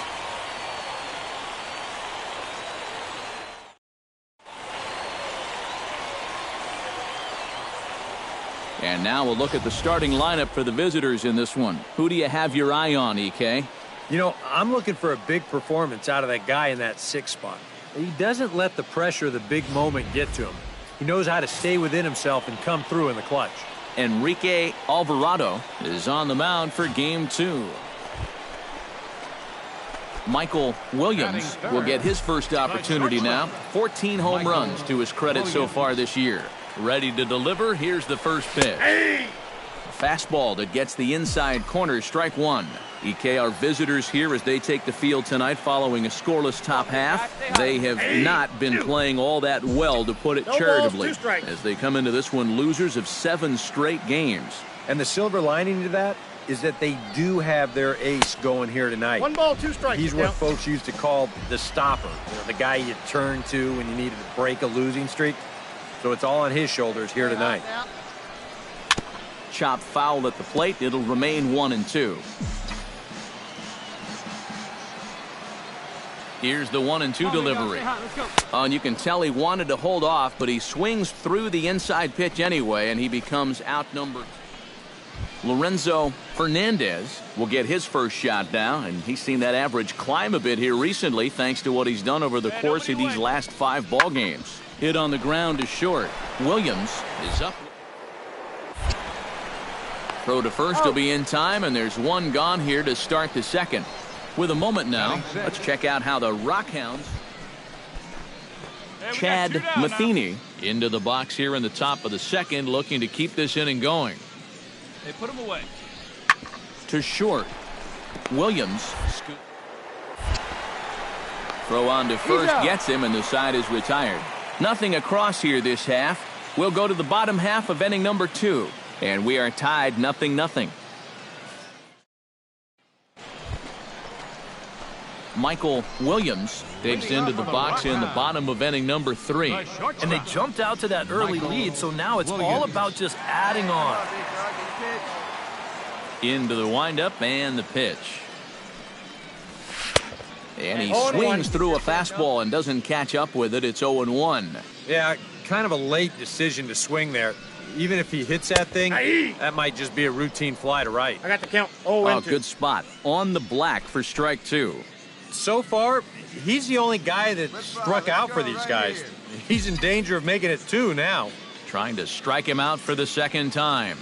And now we'll look at the starting lineup for the visitors in this one. Who do you have your eye on, EK? You know, I'm looking for a big performance out of that guy in that 6th spot. He doesn't let the pressure of the big moment get to him. He knows how to stay within himself and come through in the clutch. Enrique Alvarado is on the mound for game 2. Michael Williams will get his first opportunity now. 14 home runs to his credit so far this year. Ready to deliver, here's the first pitch. A fastball that gets the inside corner, strike 1. EK, our visitors here as they take the field tonight following a scoreless top half. They have not been playing all that well, to put it charitably, as they come into this one losers of 7 straight games. And the silver lining to that is that they do have their ace going here tonight. 1 ball, 2 strikes. He's what folks used to call the stopper, the guy you turn to when you needed to break a losing streak. So it's all on his shoulders here tonight. Chop foul at the plate. It'll remain 1-2. Here's the 1-2 delivery. And you can tell he wanted to hold off, but he swings through the inside pitch anyway, and he becomes outnumbered. Lorenzo Fernandez will get his first shot now, and he's seen that average climb a bit here recently thanks to what he's done over the course of these last 5 ball games. Hit on the ground is short. Williams is up. Throw to first will be in time, and there's 1 gone here to start the second. With a moment now, let's check out how the Rockhounds. Chad Matheny into the box here in the top of the second, looking to keep this inning going. They put him away. To short. Williams. Throw on to first, gets him, and the side is retired. Nothing across here this half. We'll go to the bottom half of inning number 2, and we are tied 0-0. Michael Williams digs into the box in the bottom of inning number 3. And they jumped out to that early lead, so now it's all about just adding on. Into the windup and the pitch. And he swings through a fastball and doesn't catch up with it. It's 0-1. Yeah, kind of a late decision to swing there. Even if he hits that thing, that might just be a routine fly to right. I got the count. Oh, good spot. On the black for strike 2. So far, he's the only guy that struck out for these guys. He's in danger of making it 2 now. Trying to strike him out for the second time.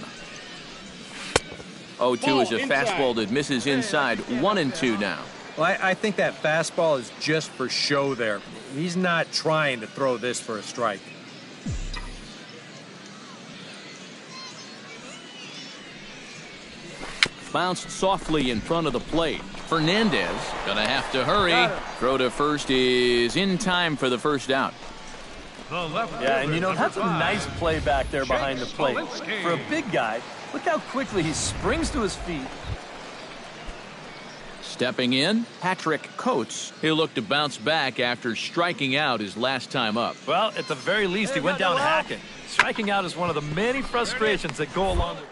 0-2 is a fastball that misses inside. 1-2 now. Well, I think that fastball is just for show there. He's not trying to throw this for a strike. Bounced softly in front of the plate. Fernandez gonna have to hurry. Throw to first is in time for the first out. Yeah, and you know, that's a nice play back there behind the plate. For a big guy, look how quickly he springs to his feet. Stepping in, Patrick Coates. He'll look to bounce back after striking out his last time up. Well, at the very least, he went down hacking. Striking out is one of the many frustrations that go along with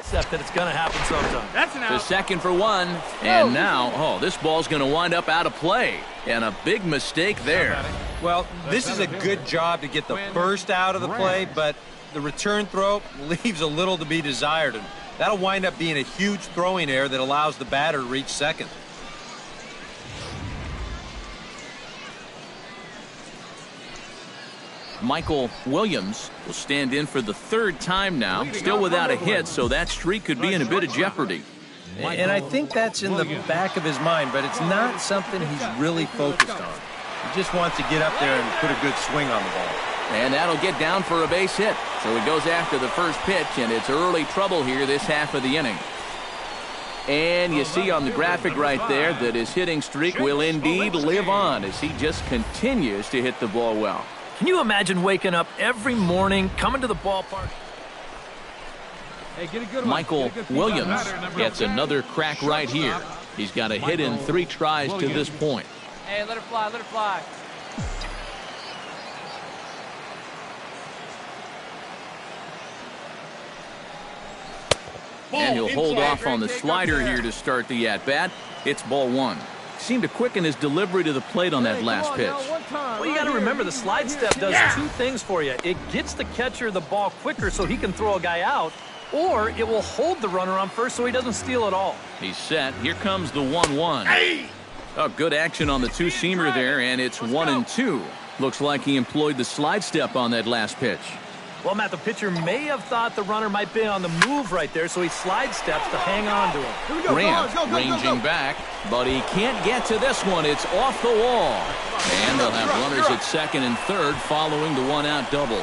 Except that it's going to happen sometime. That's an To out. second for one. And now, this ball's going to wind up out of play. And a big mistake there. Well, this is a good job to get the first out of the play, but the return throw leaves a little to be desired. And that'll wind up being a huge throwing error that allows the batter to reach second. Michael Williams will stand in for the third time now. Still without a hit, so that streak could be in a bit of jeopardy. And I think that's in the back of his mind, but it's not something he's really focused on. He just wants to get up there and put a good swing on the ball. And that'll get down for a base hit. So he goes after the first pitch, and it's early trouble here this half of the inning. And you see on the graphic right there that his hitting streak will indeed live on as he just continues to hit the ball well. Can you imagine waking up every morning, coming to the ballpark? Hey, get a good one. Michael Get a good Williams feedback. gets another crack right here. He's got a hit in 3 tries to this point. Hey, let it fly, let it fly. And he'll hold off on the slider here to start the at-bat. It's ball 1. Seemed to quicken his delivery to the plate on that last pitch. Well, you got to remember the slide step does 2 things for you. It gets the catcher the ball quicker so he can throw a guy out, or it will hold the runner on first so he doesn't steal it all. He's set. Here comes the 1-1. Oh, good action on the two-seamer there, and it's 1-2. Looks like he employed the slide step on that last pitch. Well, Matt, the pitcher may have thought the runner might be on the move right there, so he slide steps to hang on to him. Grant ranging back, but he can't get to this one. It's off the wall. And they'll have runners at second and third following the one-out double.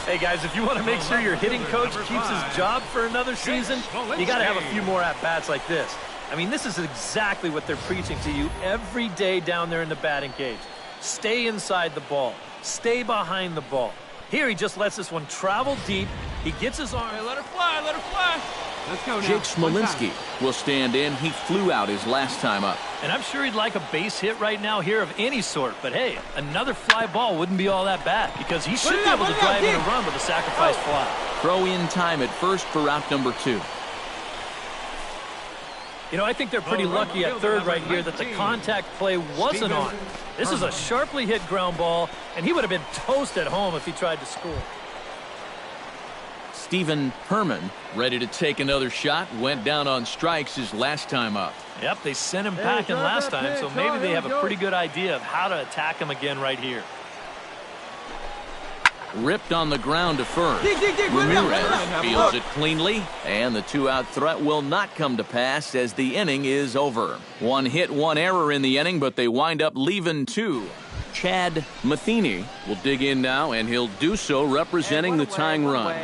Hey, guys, if you want to make sure your hitting coach keeps his job for another season, you got to have a few more at-bats like this. I mean, this is exactly what they're preaching to you every day down there in the batting cage. Stay inside the ball. Stay behind the ball. Here, he just lets this one travel deep. He gets his arm. Hey, let it fly, let it fly. Let's go now. Jake Smolinski will stand in. He flew out his last time up. And I'm sure he'd like a base hit right now here of any sort. But, hey, another fly ball wouldn't be all that bad because he should be able to drive in a run with a sacrifice fly. Throw in time at first for out number 2. You know, I think they're pretty lucky at third right here that the contact play wasn't on. This is a sharply hit ground ball, and he would have been toast at home if he tried to score. Stephen Herman ready to take another shot. Went down on strikes his last time up. Yep, they sent him packing last time, so maybe they have a pretty good idea of how to attack him again right here. Ripped on the ground to first. Ramirez fields it cleanly, and the 2-out threat will not come to pass as the inning is over. 1 hit, 1 error in the inning, but they wind up leaving 2. Chad Matheny will dig in now, and he'll do so representing the tying run.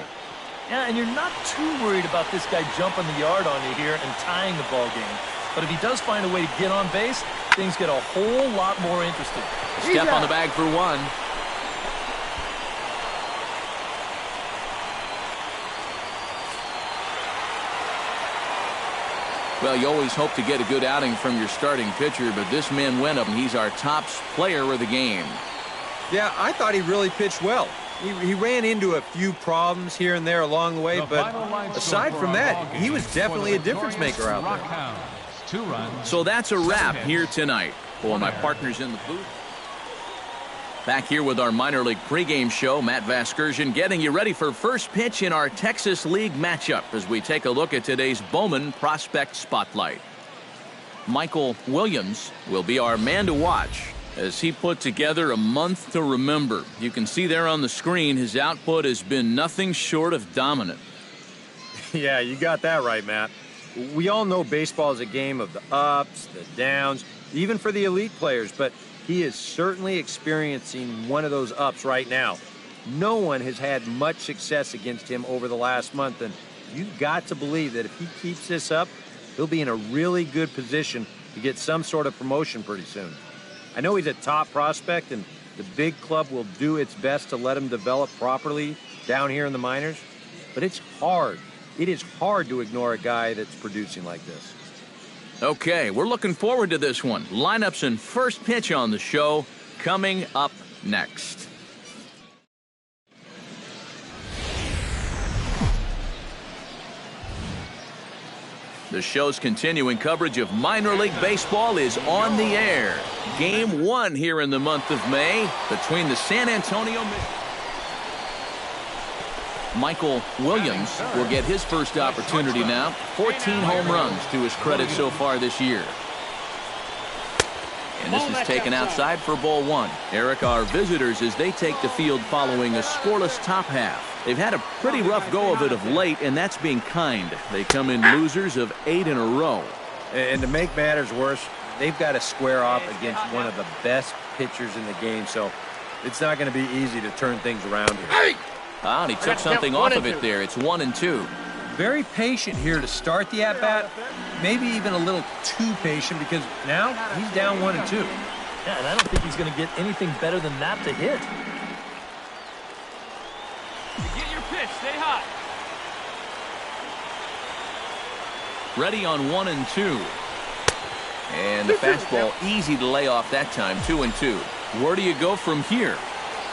Yeah, and you're not too worried about this guy jumping the yard on you here and tying the ball game. But if he does find a way to get on base, things get a whole lot more interesting. Step on the bag for 1. Well, you always hope to get a good outing from your starting pitcher, but this man went up, and he's our top player of the game. Yeah, I thought he really pitched well. He ran into a few problems here and there along the way, but aside from that, he was definitely a difference maker out there. 2 runs. So that's a wrap here tonight. For my partners in the booth. Back here with our minor league pregame show, Matt Vasgersian getting you ready for first pitch in our Texas League matchup as we take a look at today's Bowman Prospect Spotlight. Michael Williams will be our man to watch as he put together a month to remember. You can see there on the screen his output has been nothing short of dominant. Yeah, you got that right, Matt. We all know baseball is a game of the ups, the downs, even for the elite players, but he is certainly experiencing one of those ups right now. No one has had much success against him over the last month, and you've got to believe that if he keeps this up, he'll be in a really good position to get some sort of promotion pretty soon. I know he's a top prospect, and the big club will do its best to let him develop properly down here in the minors, but it's hard. It is hard to ignore a guy that's producing like this. Okay, we're looking forward to this one. Lineups and first pitch on the show coming up next. The show's continuing coverage of minor league baseball is on the air. Game 1 here in the month of May between the San Antonio. Michael Williams will get his first opportunity now. 14 home runs to his credit so far this year. And this is taken outside for ball 1. Eric, our visitors, as they take the field following a scoreless top half. They've had a pretty rough go of it of late, and that's being kind. They come in losers of 8 in a row. And to make matters worse, they've got to square off against one of the best pitchers in the game, so it's not going to be easy to turn things around here. Ah, and he took something off of it there. It's 1-2. Very patient here to start the at-bat. Maybe even a little too patient because now he's down 1-2. Yeah, and I don't think he's going to get anything better than that to hit. Get your pitch. Stay hot. Ready on 1-2. And the fastball easy to lay off that time. 2-2. Where do you go from here?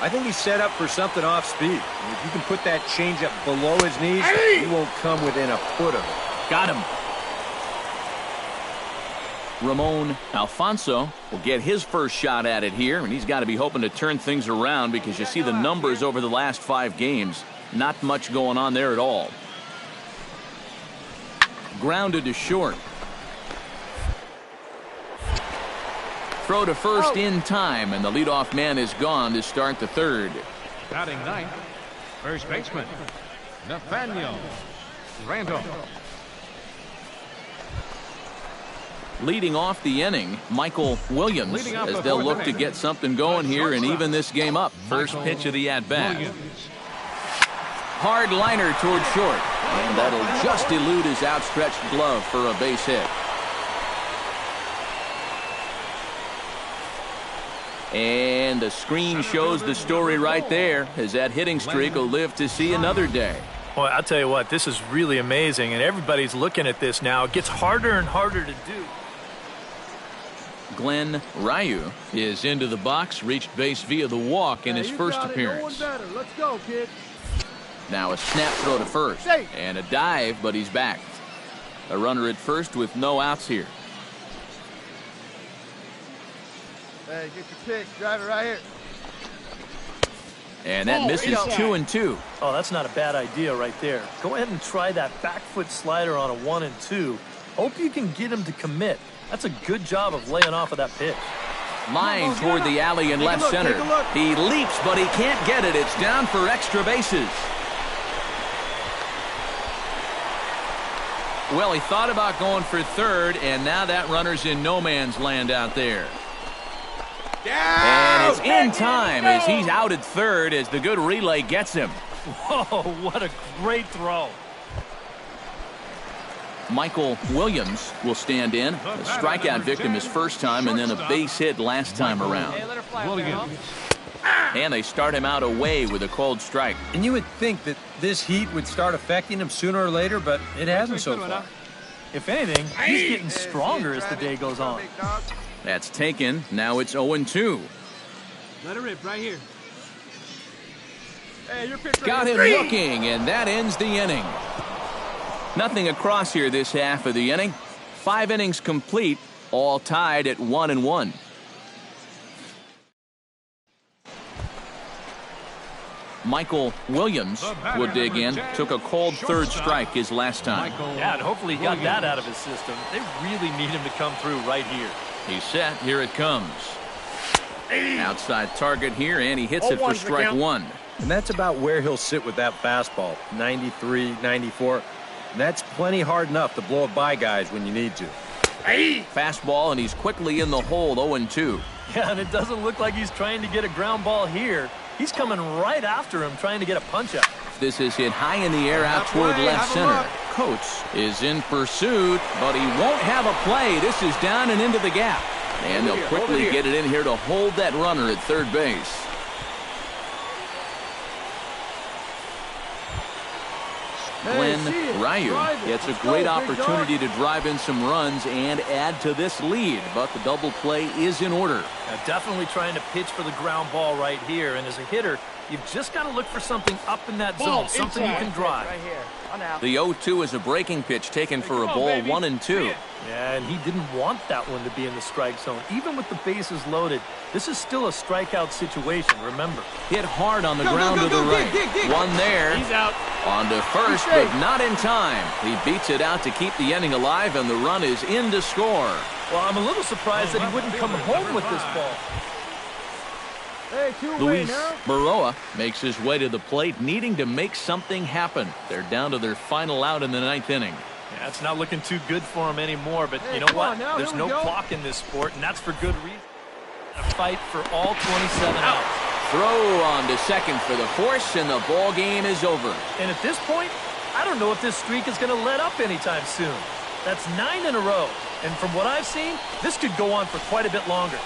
I think he's set up for something off speed. And if you can put that changeup below his knees, he won't come within a foot of it. Got him. Ramon Alfonso will get his first shot at it here, and he's got to be hoping to turn things around because you see the numbers over the last 5 games. Not much going on there at all. Grounded to short. Throw to first in time, and the leadoff man is gone to start the 3rd. Batting 9th, first baseman, Nathaniel Randall. Leading off the inning, Michael Williams, as they'll look to get something going here and even this game up. First pitch of the at-bat. Hard liner toward short, and that'll just elude his outstretched glove for a base hit. And the screen shows the story right there, as that hitting streak will live to see another day. Boy, I'll tell you what, this is really amazing, and everybody's looking at this now. It gets harder and harder to do. Glenn Ryu is into the box, reached base via the walk in his first appearance. No one better. Let's go, kid. Now a snap throw to first, and a dive, but he's back. A runner at first with no outs here. Hey, get your pitch. Drive it right here. And that misses 2-2. Oh, that's not a bad idea right there. Go ahead and try that back foot slider on a 1-2. Hope you can get him to commit. That's a good job of laying off of that pitch. Line toward the alley in left center. He leaps, but he can't get it. It's down for extra bases. Well, he thought about going for 3rd, and now that runner's in no man's land out there. And it's in time as he's out at 3rd as the good relay gets him. Whoa, what a great throw. Michael Williams will stand in. A strikeout victim his first time and then a base hit last time around. Hey, let her fly. Williams. And they start him out away with a cold strike. And you would think that this heat would start affecting him sooner or later, but it hasn't so far. If anything, he's getting stronger as the day goes on. That's taken. Now it's 0-2. Let her rip right here. Hey, your pitch right Got him here. looking, and that ends the inning. Nothing across here this half of the inning. 5 innings complete, all tied at 1-1. Michael Williams will dig in. Took a cold 3rd strike his last time. Yeah, and hopefully he got that out of his system. They really need him to come through right here. He's set. Here it comes. Outside target here, and he hits it for strike 1. And that's about where he'll sit with that fastball, 93, 94. And that's plenty hard enough to blow it by guys when you need to. Fastball, and he's quickly in the hole, 0-2. Yeah, and it doesn't look like he's trying to get a ground ball here. He's coming right after him, trying to get a punch-out. This is hit high in the air out toward left center. Coates is in pursuit, but he won't have a play. This is down and into the gap. And they'll quickly get it in here to hold that runner at 3rd base. Glenn Ryu gets a great opportunity to drive in some runs and add to this lead, but the double play is in order. Definitely trying to pitch for the ground ball right here, and as a hitter, You've just got to look for something up in that zone, something you can drive. Right here. On out. The 0-2 is a breaking pitch taken for a ball, 1-2. Yeah, and he didn't want that one to be in the strike zone. Even with the bases loaded, this is still a strikeout situation, remember. Hit hard on the ground to the right. One there. He's out. On to first, but not in time. He beats it out to keep the inning alive, and the run is in to score. Well, I'm a little surprised that he wouldn't come home with this ball. Hey, two-way Luis now. Baroa makes his way to the plate, needing to make something happen. They're down to their final out in the 9th inning. Yeah, it's not looking too good for him anymore, but Hey, you know come what? on now, There's here we no go. clock in this sport, and that's for good reason. A fight for all 27 outs. Throw on to second for the force, and the ball game is over. And at this point, I don't know if this streak is going to let up anytime soon. That's 9 in a row. And from what I've seen, this could go on for quite a bit longer.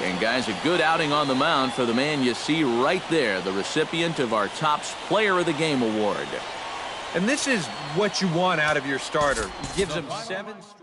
And guys, a good outing on the mound for the man you see right there, the recipient of our Topps Player of the Game award. And this is what you want out of your starter. He gives him 7 strong.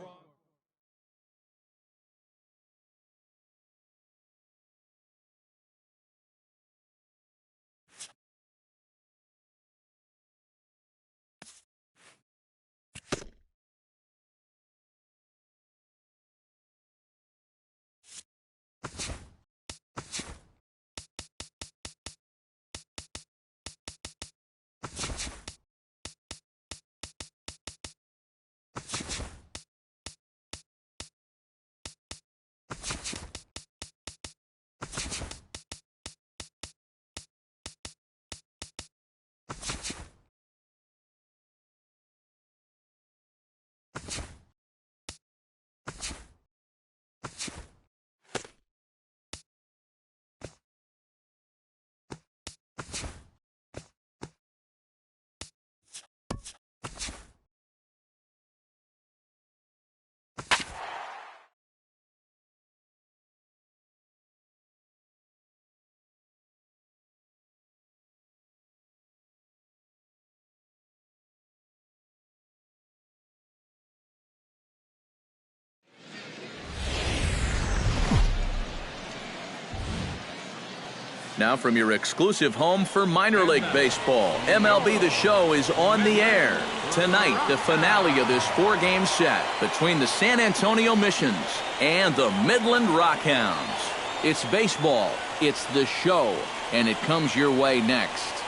Now from your exclusive home for minor league baseball, MLB The Show is on the air. Tonight, the finale of this 4-game set between the San Antonio Missions and the Midland Rockhounds. It's baseball, it's The Show, and it comes your way next.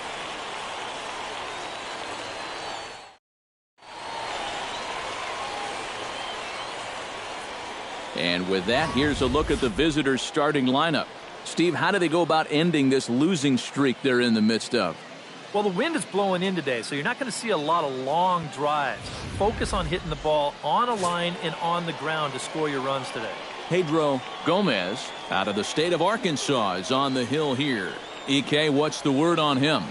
And with that, here's a look at the visitors' starting lineup. Steve, how do they go about ending this losing streak they're in the midst of? Well, the wind is blowing in today, so you're not going to see a lot of long drives. Focus on hitting the ball on a line and on the ground to score your runs today. Pedro Gomez, out of the state of Arkansas, is on the hill here. EK, what's the word on him?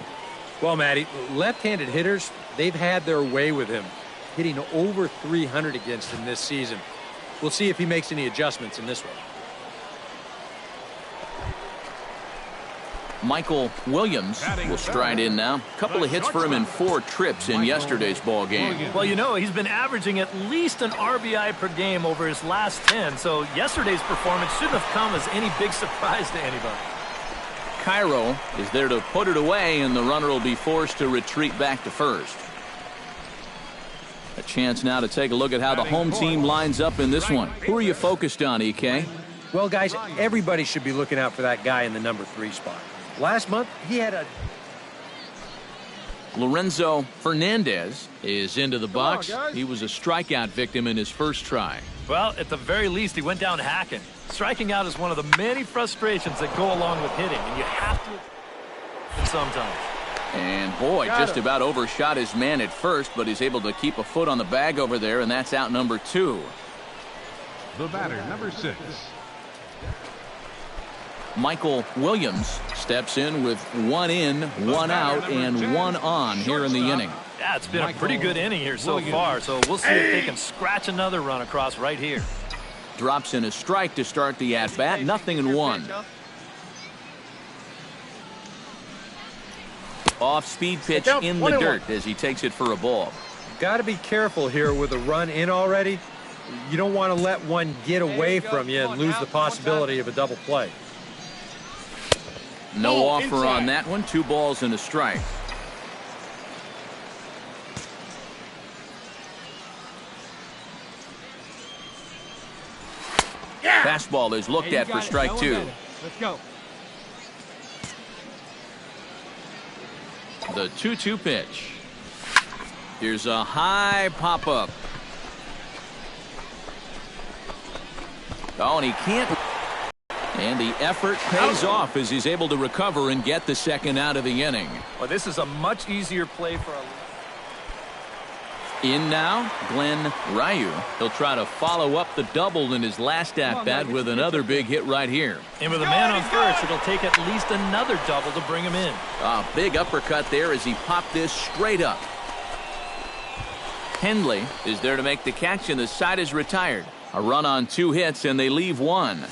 Well, Matty, left-handed hitters, they've had their way with him, hitting over 300 against him this season. We'll see if he makes any adjustments in this one. Michael Williams will stride in now. A couple of hits for him in 4 trips in yesterday's ball game. Well, you know, he's been averaging at least an RBI per game over his last 10, so yesterday's performance shouldn't have come as any big surprise to anybody. Cairo is there to put it away, and the runner will be forced to retreat back to first. A chance now to take a look at how the home team lines up in this one. Who are you focused on, EK? Well, guys, everybody should be looking out for that guy in the number 3 spot. Last month, he had a... Lorenzo Fernandez is into the box. guys. He was a strikeout victim in his first try. Well, at the very least, he went down hacking. Striking out is one of the many frustrations that go along with hitting, and you have to sometimes. And boy, just about overshot his man at first, but he's able to keep a foot on the bag over there, and that's out number 2. The batter, number 6. Michael Williams steps in with 1 in, 1 out, and 1 on here in the inning. Yeah, it's been a pretty good inning here so far, so we'll see if they can scratch another run across right here. Drops in a strike to start the at-bat, 0-1. Off-speed pitch in the dirt as he takes it for a ball. Got to be careful here with a run in already. You don't want to let one get away from you and lose the possibility of a double play. No offer on that one. 2 balls and a strike. Fastball is looked at for strike 2. Let's go. The 2-2 pitch. Here's a high pop-up. Oh, and he can't. And the effort pays off as he's able to recover and get the second out of the inning. Well, this is a much easier play for a... In now, Glenn Ryu. He'll try to follow up the double in his last at-bat with another big hit right here. And with a man on first, it'll take at least another double to bring him in. A big uppercut there as he popped this straight up. Henley is there to make the catch, and the side is retired. A run on 2 hits, and they leave 1.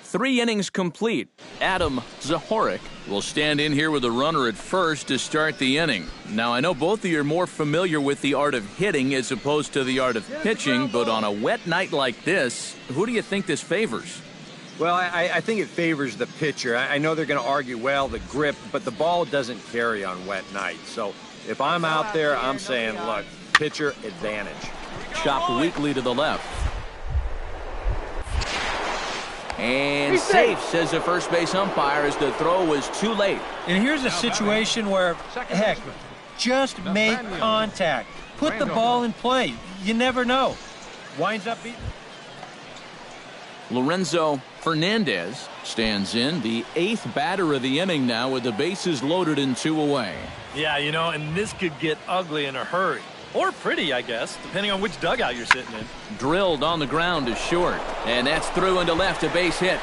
3 innings complete. Adam Zahorik will stand in here with a runner at first to start the inning. Now, I know both of you are more familiar with the art of hitting as opposed to the art of pitching, but on a wet night like this, who do you think this favors? Well, I think it favors the pitcher. I know they're going to argue, well, the grip, but the ball doesn't carry on wet nights. So if I'm out there, I'm saying, look, pitcher advantage. Chopped weakly to the left. And safe, says the first base umpire, as the throw was too late. And here's a situation where, heck, just make contact. Put the ball in play. You never know. Winds up beating. Lorenzo Fernandez stands in, the 8th batter of the inning now with the bases loaded and 2 away. Yeah, you know, and this could get ugly in a hurry. Or pretty, I guess, depending on which dugout you're sitting in. Drilled on the ground to short. And that's through into left, a base hit.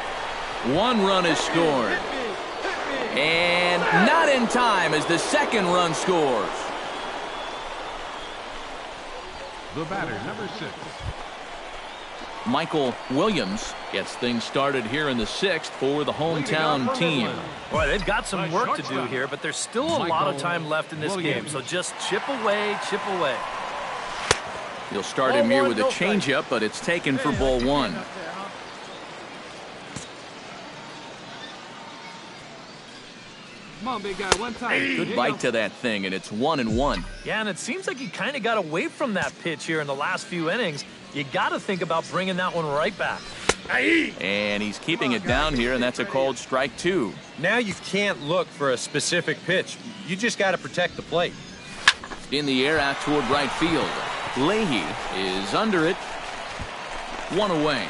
1 run is scored. And not in time as the second run scores. The batter, number 6. Michael Williams gets things started here in the 6th for the hometown team. Boy, they've got some work to do here, but there's still a lot of time left in this game, so just chip away, chip away. You'll start him here with a changeup, but it's taken for ball 1. Come on, big guy, one time. Good bite to that thing, and it's 1-1. Yeah, and it seems like he kind of got away from that pitch here in the last few innings. You got to think about bringing that one right back. And he's keeping it down here, and that's a called strike 2. Now you can't look for a specific pitch. You just got to protect the plate. In the air out toward right field. Leahy is under it. 1 away.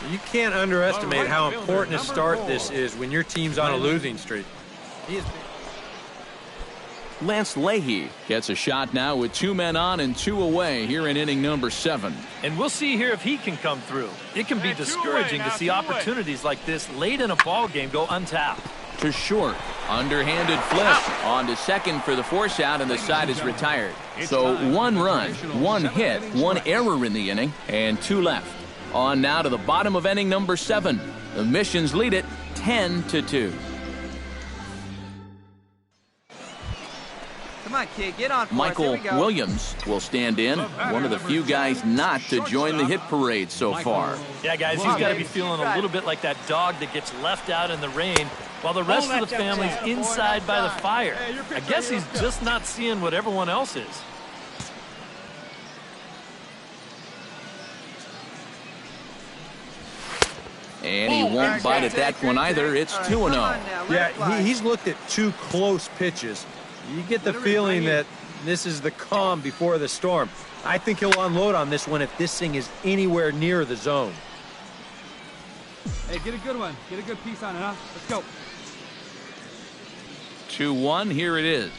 You can't underestimate how important a start this is when your team's on a losing streak. Lance Leahy gets a shot now with 2 men on and 2 away here in inning number 7. And we'll see here if he can come through. It can be discouraging to see opportunities like this late in a ball game go untapped. To short. Underhanded flip. On to second for the force out, and the side is retired. So 1 run, 1 hit, 1 error in the inning, and 2 left. On now to the bottom of inning number 7. The Missions lead it 10-2. Come on, kid, get on. Michael Williams will stand in, one of the few guys not to join the hit parade so far. Yeah, guys, he's got to be feeling a little bit like that dog that gets left out in the rain while the rest of the family's inside by the fire. I guess he's just not seeing what everyone else is. And he won't bite at that one either. It's 2-0. Yeah, he's looked at 2 close pitches. You get the feeling that this is the calm before the storm. I think he'll unload on this one if this thing is anywhere near the zone. Hey, get a good one. Get a good piece on it, huh? Let's go. 2-1, here it is.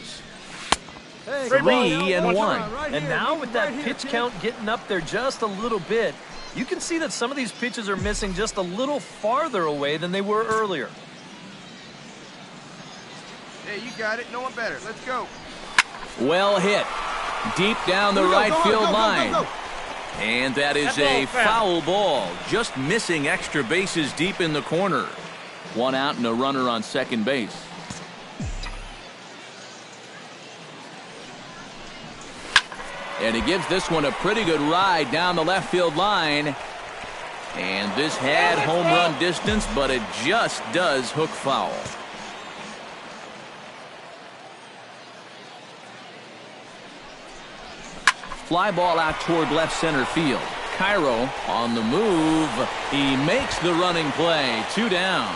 Hey, 3-1. And now with that pitch count getting up there just a little bit, you can see that some of these pitches are missing just a little farther away than they were earlier. Hey, you got it. No one better. Let's go. Well hit. Deep down the right field line. And that is a foul ball. Just missing extra bases deep in the corner. One out and a runner on second base. And he gives this one a pretty good ride down the left field line. And this had home run distance, but it just does hook foul. Fly ball out toward left center field. Cairo on the move. He makes the running play. 2 down.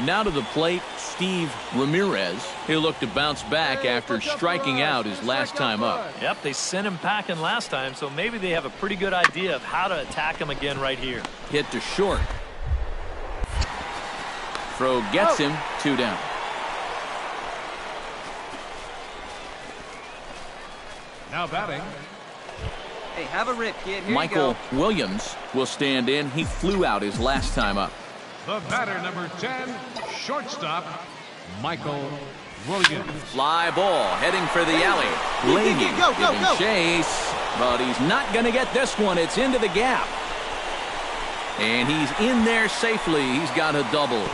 Now to the plate, Steve Ramirez. He'll look to bounce back after striking out his last time up. Yep, they sent him packing last time, so maybe they have a pretty good idea of how to attack him again right here. Hit to short. Throw gets him. 2 down. Now batting. Hey, have a rip, kid. Here Michael you go. Williams will stand in. He flew out his last time up. The batter, number 10, shortstop, Michael Williams. Fly ball heading for the alley. Leaning, giving chase, but he's not going to get this one. It's into the gap. And he's in there safely. He's got a double.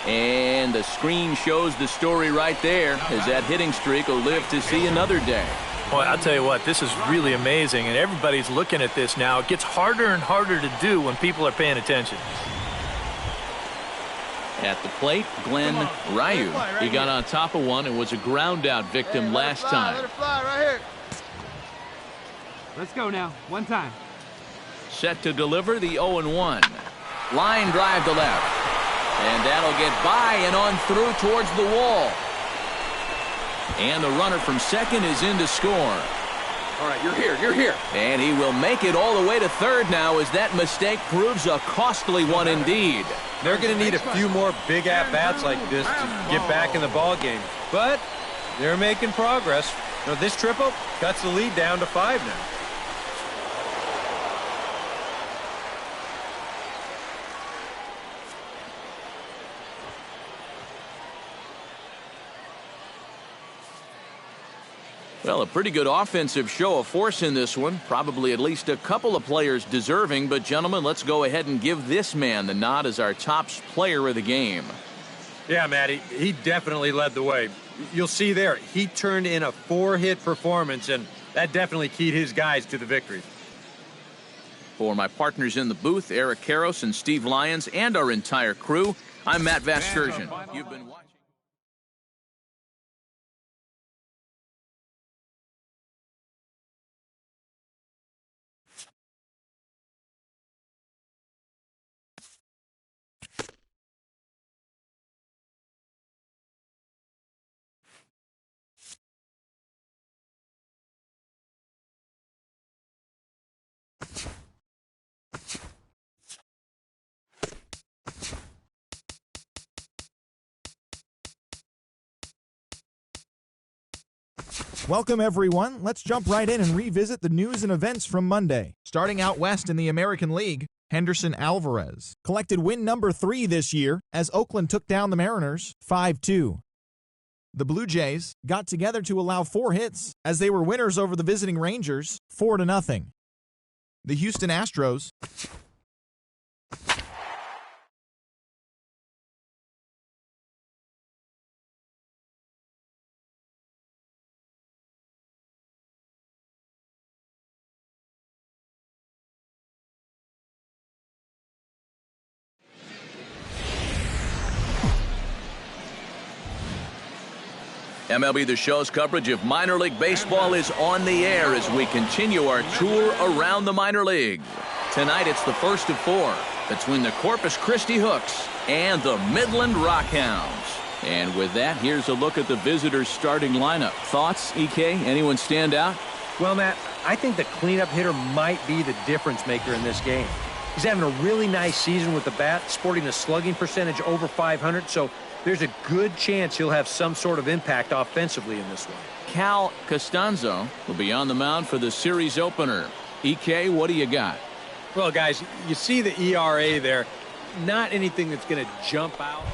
And the screen shows the story right there, as that hitting streak will live to see another day. Boy, I'll tell you what, this is really amazing, and everybody's looking at this now. It gets harder and harder to do when people are paying attention. At the plate, Glenn Ryu. He got on top of one and was a ground out victim last time. Let it fly right here. Let's go now. One time. Set to deliver the 0-1. Line drive to left. And that'll get by and on through towards the wall. And the runner from second is in to score. All right, you're here. You're here. And he will make it all the way to third now, as that mistake proves a costly one indeed. They're going to need a few more big at-bats like this to get back in the ball game. But they're making progress. You know, this triple cuts the lead down to 5 now. Well, a pretty good offensive show of force in this one. Probably at least a couple of players deserving. But, gentlemen, let's go ahead and give this man the nod as our top player of the game. Yeah, Matty, he definitely led the way. You'll see there, he turned in a 4-hit performance, and that definitely keyed his guys to the victory. For my partners in the booth, Eric Karros and Steve Lyons, and our entire crew, I'm Matt Vasgersian. You've been watching. Welcome, everyone. Let's jump right in and revisit the news and events from Monday. Starting out west in the American League, Henderson Alvarez collected win number 3 this year as Oakland took down the Mariners 5-2. The Blue Jays got together to allow 4 hits as they were winners over the visiting Rangers 4-0. The Houston Astros MLB The Show's coverage of minor league baseball is on the air as we continue our tour around the minor league. Tonight it's the first of 4 between the Corpus Christi Hooks and the Midland Rockhounds. And with that, here's a look at the visitors' starting lineup. Thoughts, EK? Anyone stand out? Well, Matt, I think the cleanup hitter might be the difference maker in this game. He's having a really nice season with the bat, sporting a slugging percentage over 500, so there's a good chance he'll have some sort of impact offensively in this one. Cal Costanzo will be on the mound for the series opener. EK, what do you got? Well, guys, you see the ERA there. Not anything that's going to jump out.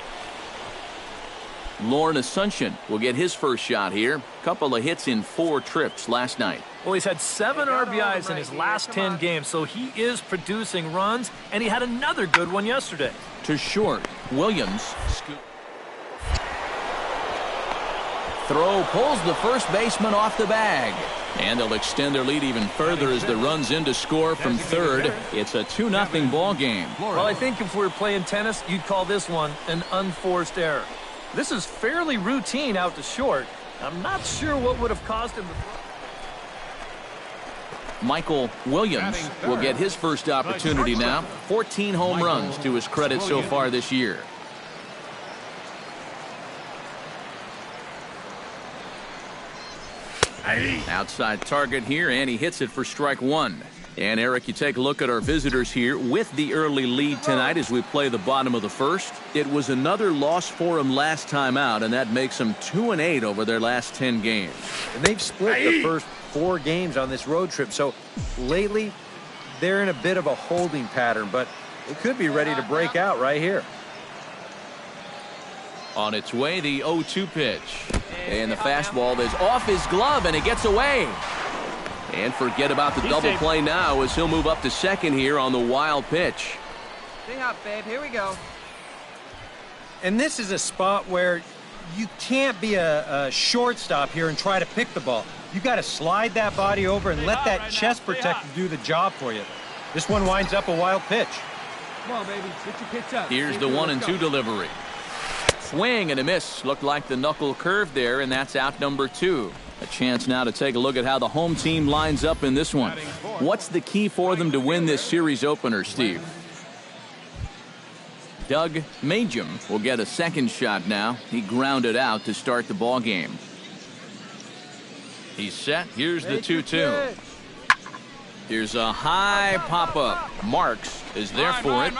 Lauren Asuncion will get his first shot here. Couple of hits in 4 trips last night. Well, he's had 7 RBIs in his last 10 games, so he is producing runs, and he had another good one yesterday. To short, Williams. Throw pulls the first baseman off the bag. And they'll extend their lead even further as the run's in to score from third. It's a 2-0 ball game. Well, I think if we were playing tennis, you'd call this one an unforced error. This is fairly routine out to short. I'm not sure what would have caused him to... Michael Williams will get his first opportunity now. 14 home runs to his credit so far this year. Outside target here, and he hits it for strike 1. And Eric, you take a look at our visitors here with the early lead tonight as we play the bottom of the first. It was another loss for them last time out, and that makes them 2-8 over their last 10 games. And they've split the first 4 games on this road trip. So lately, they're in a bit of a holding pattern, but they could be ready to break out right here. On its way, the 0-2 pitch. And the fastball is off his glove, and it gets away. And forget about the double play now as he'll move up to second here on the wild pitch. Stay hot, babe. Here we go. And this is a spot where you can't be a shortstop here and try to pick the ball. You got to slide that body over and let that chest protector do the job for you. This one winds up a wild pitch. Come on, baby. Get your pitch up. Here's the 1-2 delivery. Swing and a miss. Looked like the knuckle curve there, and that's out number 2. A chance now to take a look at how the home team lines up in this one. What's the key for them to win this series opener, Steve? Doug Majum will get a second shot now. He grounded out to start the ball game. He's set. Here's the 2-2. Here's a high pop-up. Marks is there for it.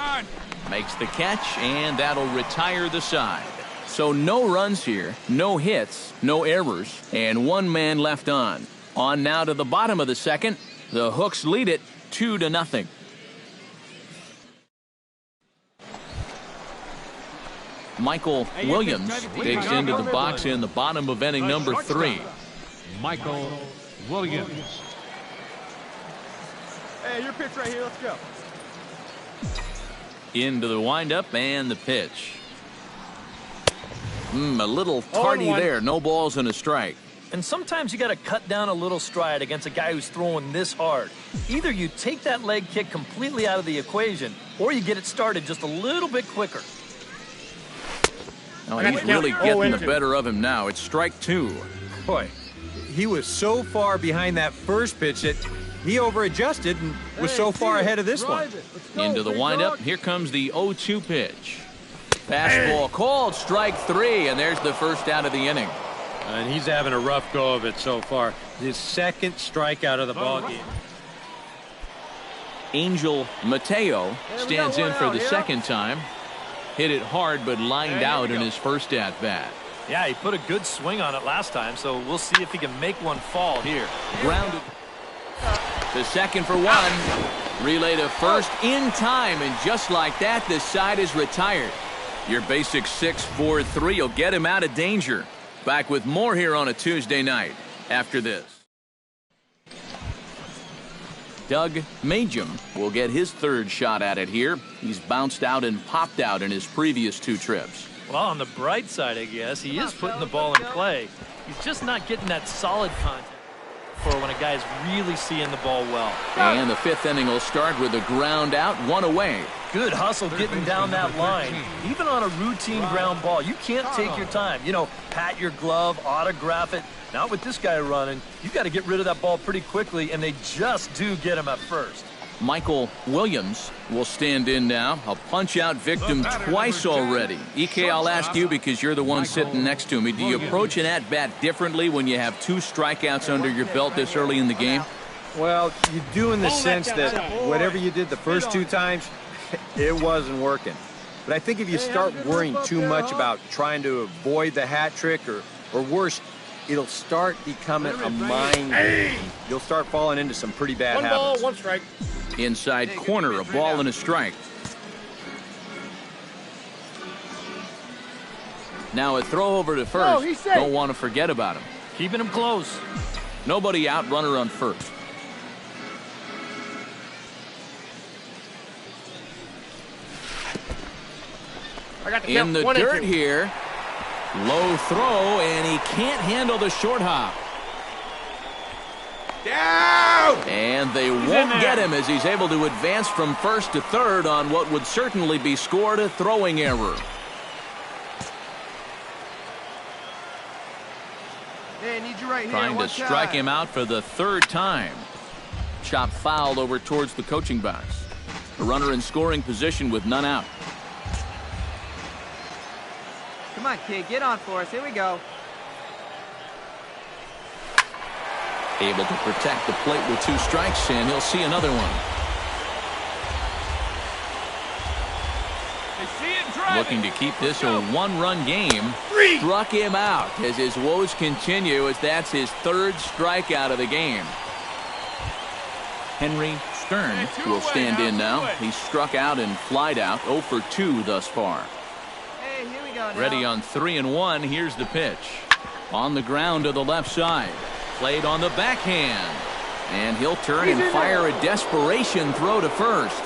Makes the catch, and that'll retire the side. So no runs here, no hits, no errors, and 1 man left on. On now to the bottom of the second. The Hooks lead it 2-0. Michael Williams digs into the box in the bottom of inning number 3. Michael Williams. Hey, your pitch right here. Let's go. Into the windup and the pitch. A little tardy there. No balls and a strike. And sometimes you got to cut down a little stride against a guy who's throwing this hard. Either you take that leg kick completely out of the equation, or you get it started just a little bit quicker. Oh, he's really getting the better of him now. It's strike 2. Boy, he was so far behind that first pitch that he over-adjusted and was so far ahead of this one. Into the windup. Here comes the 0-2 pitch. Fastball called, strike 3, and there's the first out of the inning. And he's having a rough go of it so far. His second strikeout of the ball game. Angel Mateo stands in for the second time. Hit it hard, but lined out in his first at-bat. Yeah, he put a good swing on it last time, so we'll see if he can make one fall here. Grounded to second for 1. Relay to first in time, and just like that, the side is retired. Your basic 6-4-3 will get him out of danger. Back with more here on a Tuesday night after this. Doug Majum will get his third shot at it here. He's bounced out and popped out in his previous 2 trips. Well, on the bright side, I guess, he is putting the ball in play. He's just not getting that solid contact for when a guy's really seeing the ball well. And the 5th inning will start with a ground out, 1 away. Good hustle getting down that line. Even on a routine ground ball, you can't take your time. You know, pat your glove, autograph it. Not with this guy running. You got to get rid of that ball pretty quickly, and they just do get him at first. Michael Williams will stand in now. A punch-out victim twice already. EK, I'll ask you because you're the one sitting next to me. Do you approach an at-bat differently when you have 2 strikeouts under your belt this early in the game? Well, you do in the sense that whatever you did the first 2 times, it wasn't working. But I think if you start worrying too much about trying to avoid the hat trick or worse, it'll start becoming a mind game. You'll start falling into some pretty bad habits. 1 ball, 1 strike. Inside corner, a ball and a strike. Now a throw over to first. he's safe. Don't want to forget about him. Keeping him close. Nobody out, runner on first. I got In the dirt here. Low throw, and he can't handle the short hop. Down! And they won't get him as he's able to advance from first to third on what would certainly be scored a throwing error. Hey, I need you right here. Trying to One strike time. him out for the third time. Chop fouled over towards the coaching box. A runner in scoring position with none out. Come on, kid, get on for us. Here we go. Able to protect the plate with 2 strikes, and he'll see another one. They see it driving. Looking to keep this a 1-run game. Struck him out as his woes continue, as that's his 3rd strikeout of the game. Henry Stern will stand in now. He's struck out and flied out, 0 for 2 thus far. Hey, here we go now. Ready on 3-1. Here's the pitch. On the ground to the left side. Played on the backhand. And he'll turn and fire a desperation throw to first.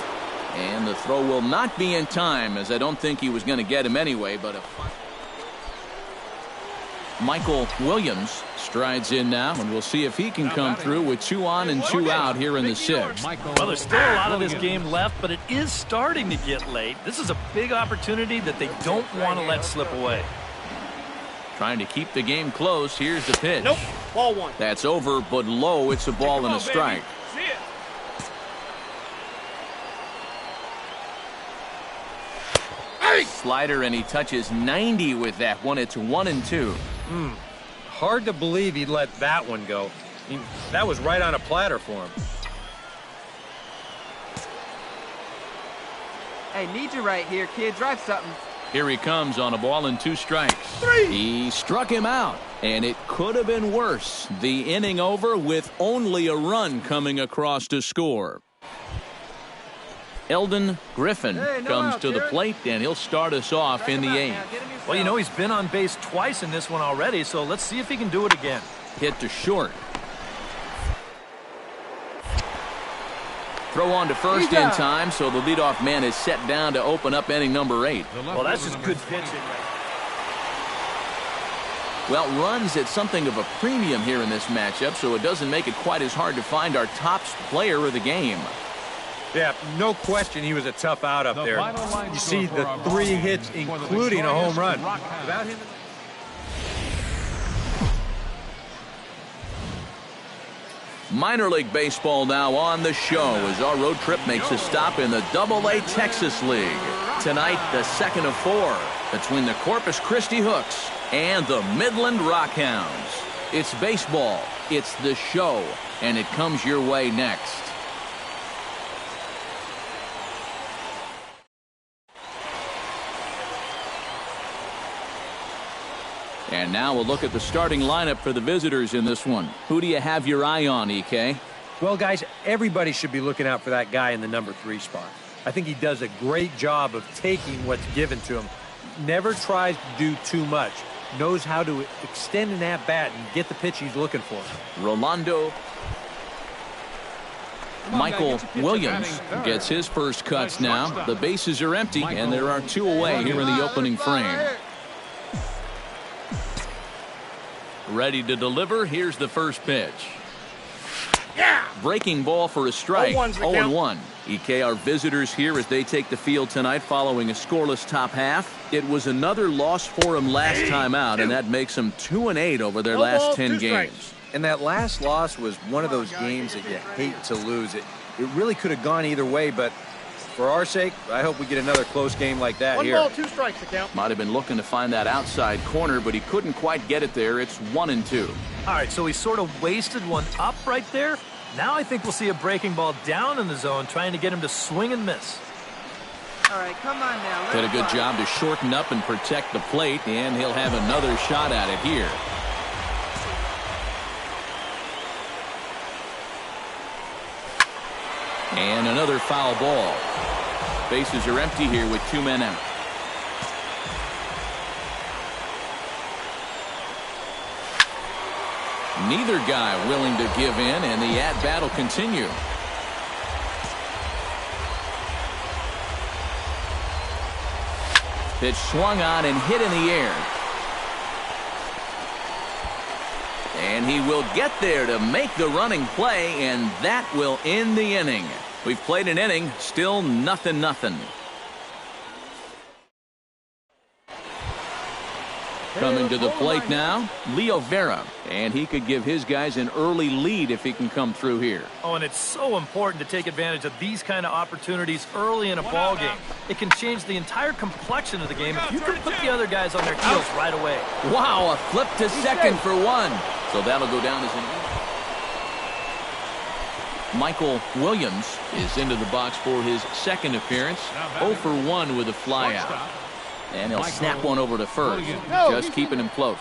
And the throw will not be in time, as I don't think he was going to get him anyway. But Michael Williams strides in now, and we'll see if he can come through with 2 on and 2 out here in the 6th. Well, there's still a lot of this game left, but it is starting to get late. This is a big opportunity that they don't want to let slip away. Trying to keep the game close. Here's the pitch. Nope. Ball 1. That's over, but low. It's a ball and a strike. See it. Slider, and he touches 90 with that one. It's 1-2. Hard to believe he let that one go. I mean, that was right on a platter for him. Hey, need you right here, kid. Drive something. Here he comes on a ball and 2 strikes. He struck him out, and it could have been worse. The inning over with only a run coming across to score. Eldon Griffin comes to the plate, and he'll start us off in the 8th. Well, you know, he's been on base twice in this one already, so let's see if he can do it again. Hit to short. Throw on to first in time, so the leadoff man is set down to open up inning number 8. Well, that's just good pitching. Well, runs at something of a premium here in this matchup, so it doesn't make it quite as hard to find our top player of the game. Yeah, no question he was a tough out up there. You see the 3 hits, including a home run. Without him. Minor League Baseball now on the show as our road trip makes a stop in the AA Texas League. Tonight, the 2nd of 4 between the Corpus Christi Hooks and the Midland Rockhounds. It's baseball, it's the show, and it comes your way next. And now we'll look at the starting lineup for the visitors in this one. Who do you have your eye on, EK? Well, guys, everybody should be looking out for that guy in the number 3 spot. I think he does a great job of taking what's given to him. Never tries to do too much. Knows how to extend an at-bat and get the pitch he's looking for. Rolando Michael Williams gets his first cuts now. The bases are empty, and there are 2 away here in the opening frame. Ready to deliver. Here's the first pitch. Breaking ball for a strike. 0-1. EK, our visitors here as they take the field tonight following a scoreless top half. It was another loss for them last time out, and that makes them 2-8 over their last 10 games. And that last loss was one of those games that you hate to lose. It really could have gone either way, but for our sake, I hope we get another close game like that here. 1 ball, 2 strikes to count. Might have been looking to find that outside corner, but he couldn't quite get it there. It's 1-2. All right, so he sort of wasted one up right there. Now I think we'll see a breaking ball down in the zone, trying to get him to swing and miss. All right, come on now. Did a good job to shorten up and protect the plate, and he'll have another shot at it here. And another foul ball. Bases are empty here with 2 men out. Neither guy willing to give in, and the at-bat will continue. Pitch swung on and hit in the air. And he will get there to make the running play, and that will end the inning. We've played an inning, still 0-0. Coming to the plate now, Leo Vera, and he could give his guys an early lead if he can come through here. Oh, and it's so important to take advantage of these kind of opportunities early in a ball game. It can change the entire complexion of the game if you can put the other guys on their heels right away. Wow, a flip to second for one. So that'll go down as an Michael Williams is into the box for his second appearance. 0 for 1 with a flyout. And he'll snap one over to first, just keeping him close.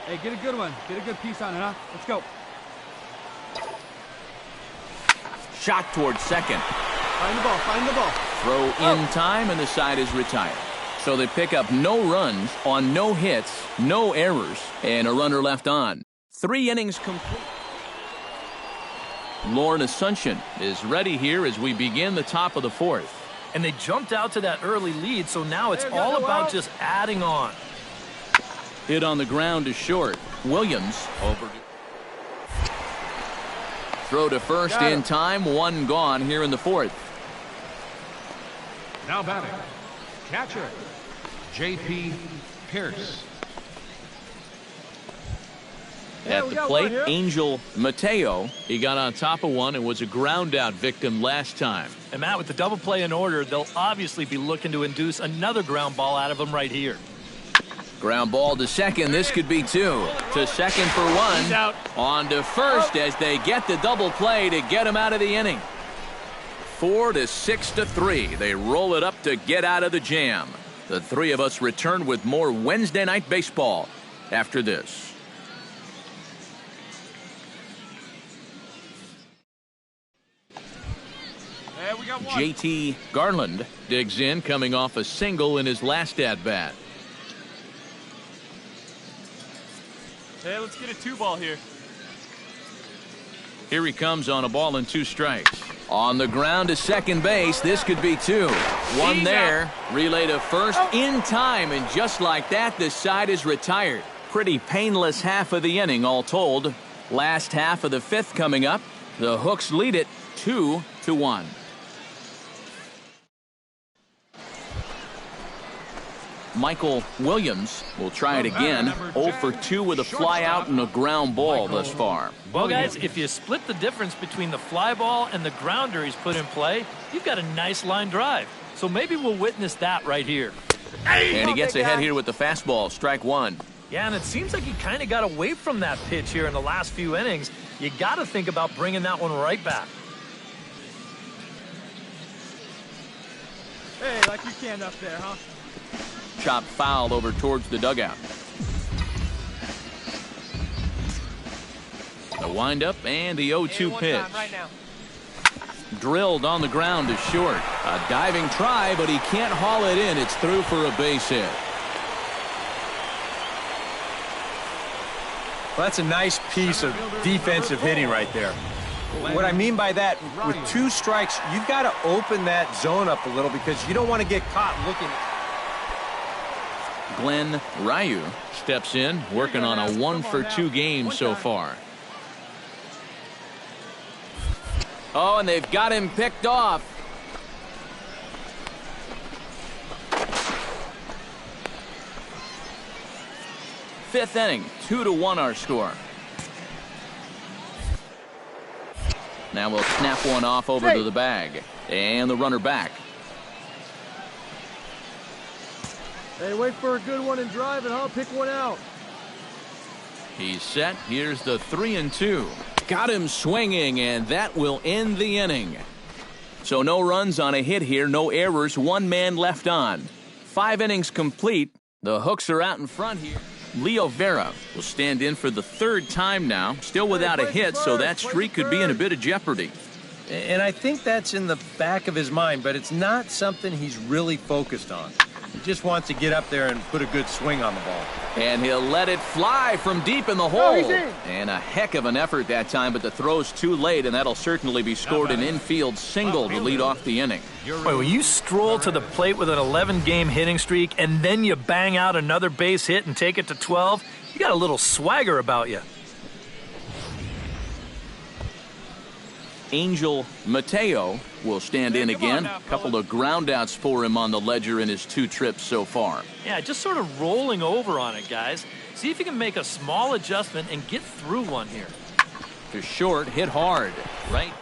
Hey, get a good one. Get a good piece on it, huh? Let's go. Shot towards second. Find the ball. Find the ball. Throw in time, and the side is retired. So they pick up no runs on no hits, no errors, and a runner left on. 3 innings complete. Lauren Asuncion is ready here as we begin the top of the 4th. And they jumped out to that early lead, so now it's all about just adding on. Hit on the ground to short. Williams over. Throw to first in time. 1 gone here in the 4th. Now batting, catcher, J.P. Pierce. At the plate, Angel Mateo. He got on top of one and was a ground out victim last time. And Matt, with the double play in order, they'll obviously be looking to induce another ground ball out of him right here. Ground ball to second. This could be 2. To second for 1. On to first as they get the double play to get him out of the inning. 4 to 6 to 3. They roll it up to get out of the jam. The 3 of us return with more Wednesday night baseball after this. JT Garland digs in, coming off a single in his last at-bat. Hey, let's get a 2-ball here. Here he comes on a ball and 2 strikes. On the ground to second base. This could be 2. 1 there. Relay to first in time, and just like that, the side is retired. Pretty painless half of the inning, all told. Last half of the 5th coming up. The Hooks lead it 2-1. Michael Williams will try it again. 0 for 2 with a fly out and a ground ball thus far. Well, guys, if you split the difference between the fly ball and the grounder he's put in play, you've got a nice line drive. So maybe we'll witness that right here. And he gets ahead here with the fastball. Strike 1. Yeah, and it seems like he kind of got away from that pitch here in the last few innings. You got to think about bringing that one right back. Hey, like you can up there, huh? Chop foul over towards the dugout. The windup and the 0-2 pitch. Right now. Drilled on the ground to short. A diving try, but he can't haul it in. It's through for a base hit. Well, that's a nice piece of defensive hitting right there. What I mean by that, with 2 strikes, you've got to open that zone up a little because you don't want to get caught looking. Glenn Ryu steps in, working on a 1 for 2 game so far. Oh, and they've got him picked off. Fifth inning, 2-1 our score. Now we'll snap one off over to the bag. And the runner back. Hey, wait for a good one and drive it, huh? Pick one out. He's set. Here's the 3-2. Got him swinging, and that will end the inning. So no runs on a hit here, no errors, 1 man left on. 5 innings complete. The Hooks are out in front here. Leo Vera will stand in for the third time now, still without a hit, so that streak could be in a bit of jeopardy. And I think that's in the back of his mind, but it's not something he's really focused on. He just wants to get up there and put a good swing on the ball. And he'll let it fly from deep in the hole. And a heck of an effort that time, but the throw's too late, and that'll certainly be scored an infield single to lead off the inning. Boy, when you stroll to the plate with an 11-game hitting streak and then you bang out another base hit and take it to 12, you got a little swagger about you. Angel Mateo will stand in again. A couple of groundouts for him on the ledger in his 2 trips so far. Yeah, just sort of rolling over on it, guys. See if you can make a small adjustment and get through one here. To short, hit hard. Right.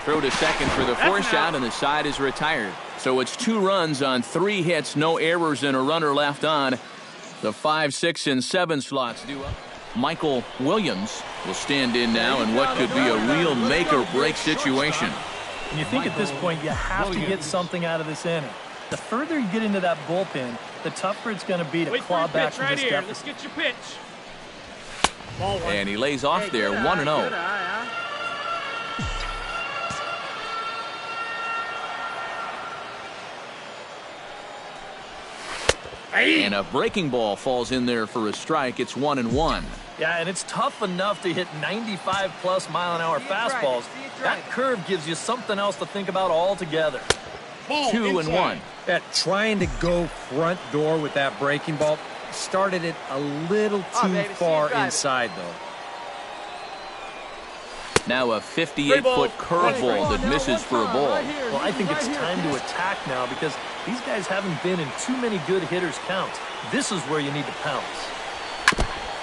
Throw to second for the force out, and the side is retired. So it's 2 runs on 3 hits, no errors, and a runner left on. The 5, 6, and 7 slots due up. Michael Williams will stand in now in what could be a real make-or-break situation. And you think at this point you have to get something out of this inning. The further you get into that bullpen, the tougher it's going to be to claw back from this deficit. Let's get your pitch. And he lays off there, 1-0. And a breaking ball falls in there for a strike. It's 1-1. Yeah, and it's tough enough to hit 95-plus mile-an-hour fastballs. That curve gives you something else to think about altogether. 2-1. That trying to go front door with that breaking ball started it a little too far inside, though. Now a 58-foot curveball that misses for a ball. Well, I think it's time to attack now because these guys haven't been in too many good hitters' counts. This is where you need to pounce.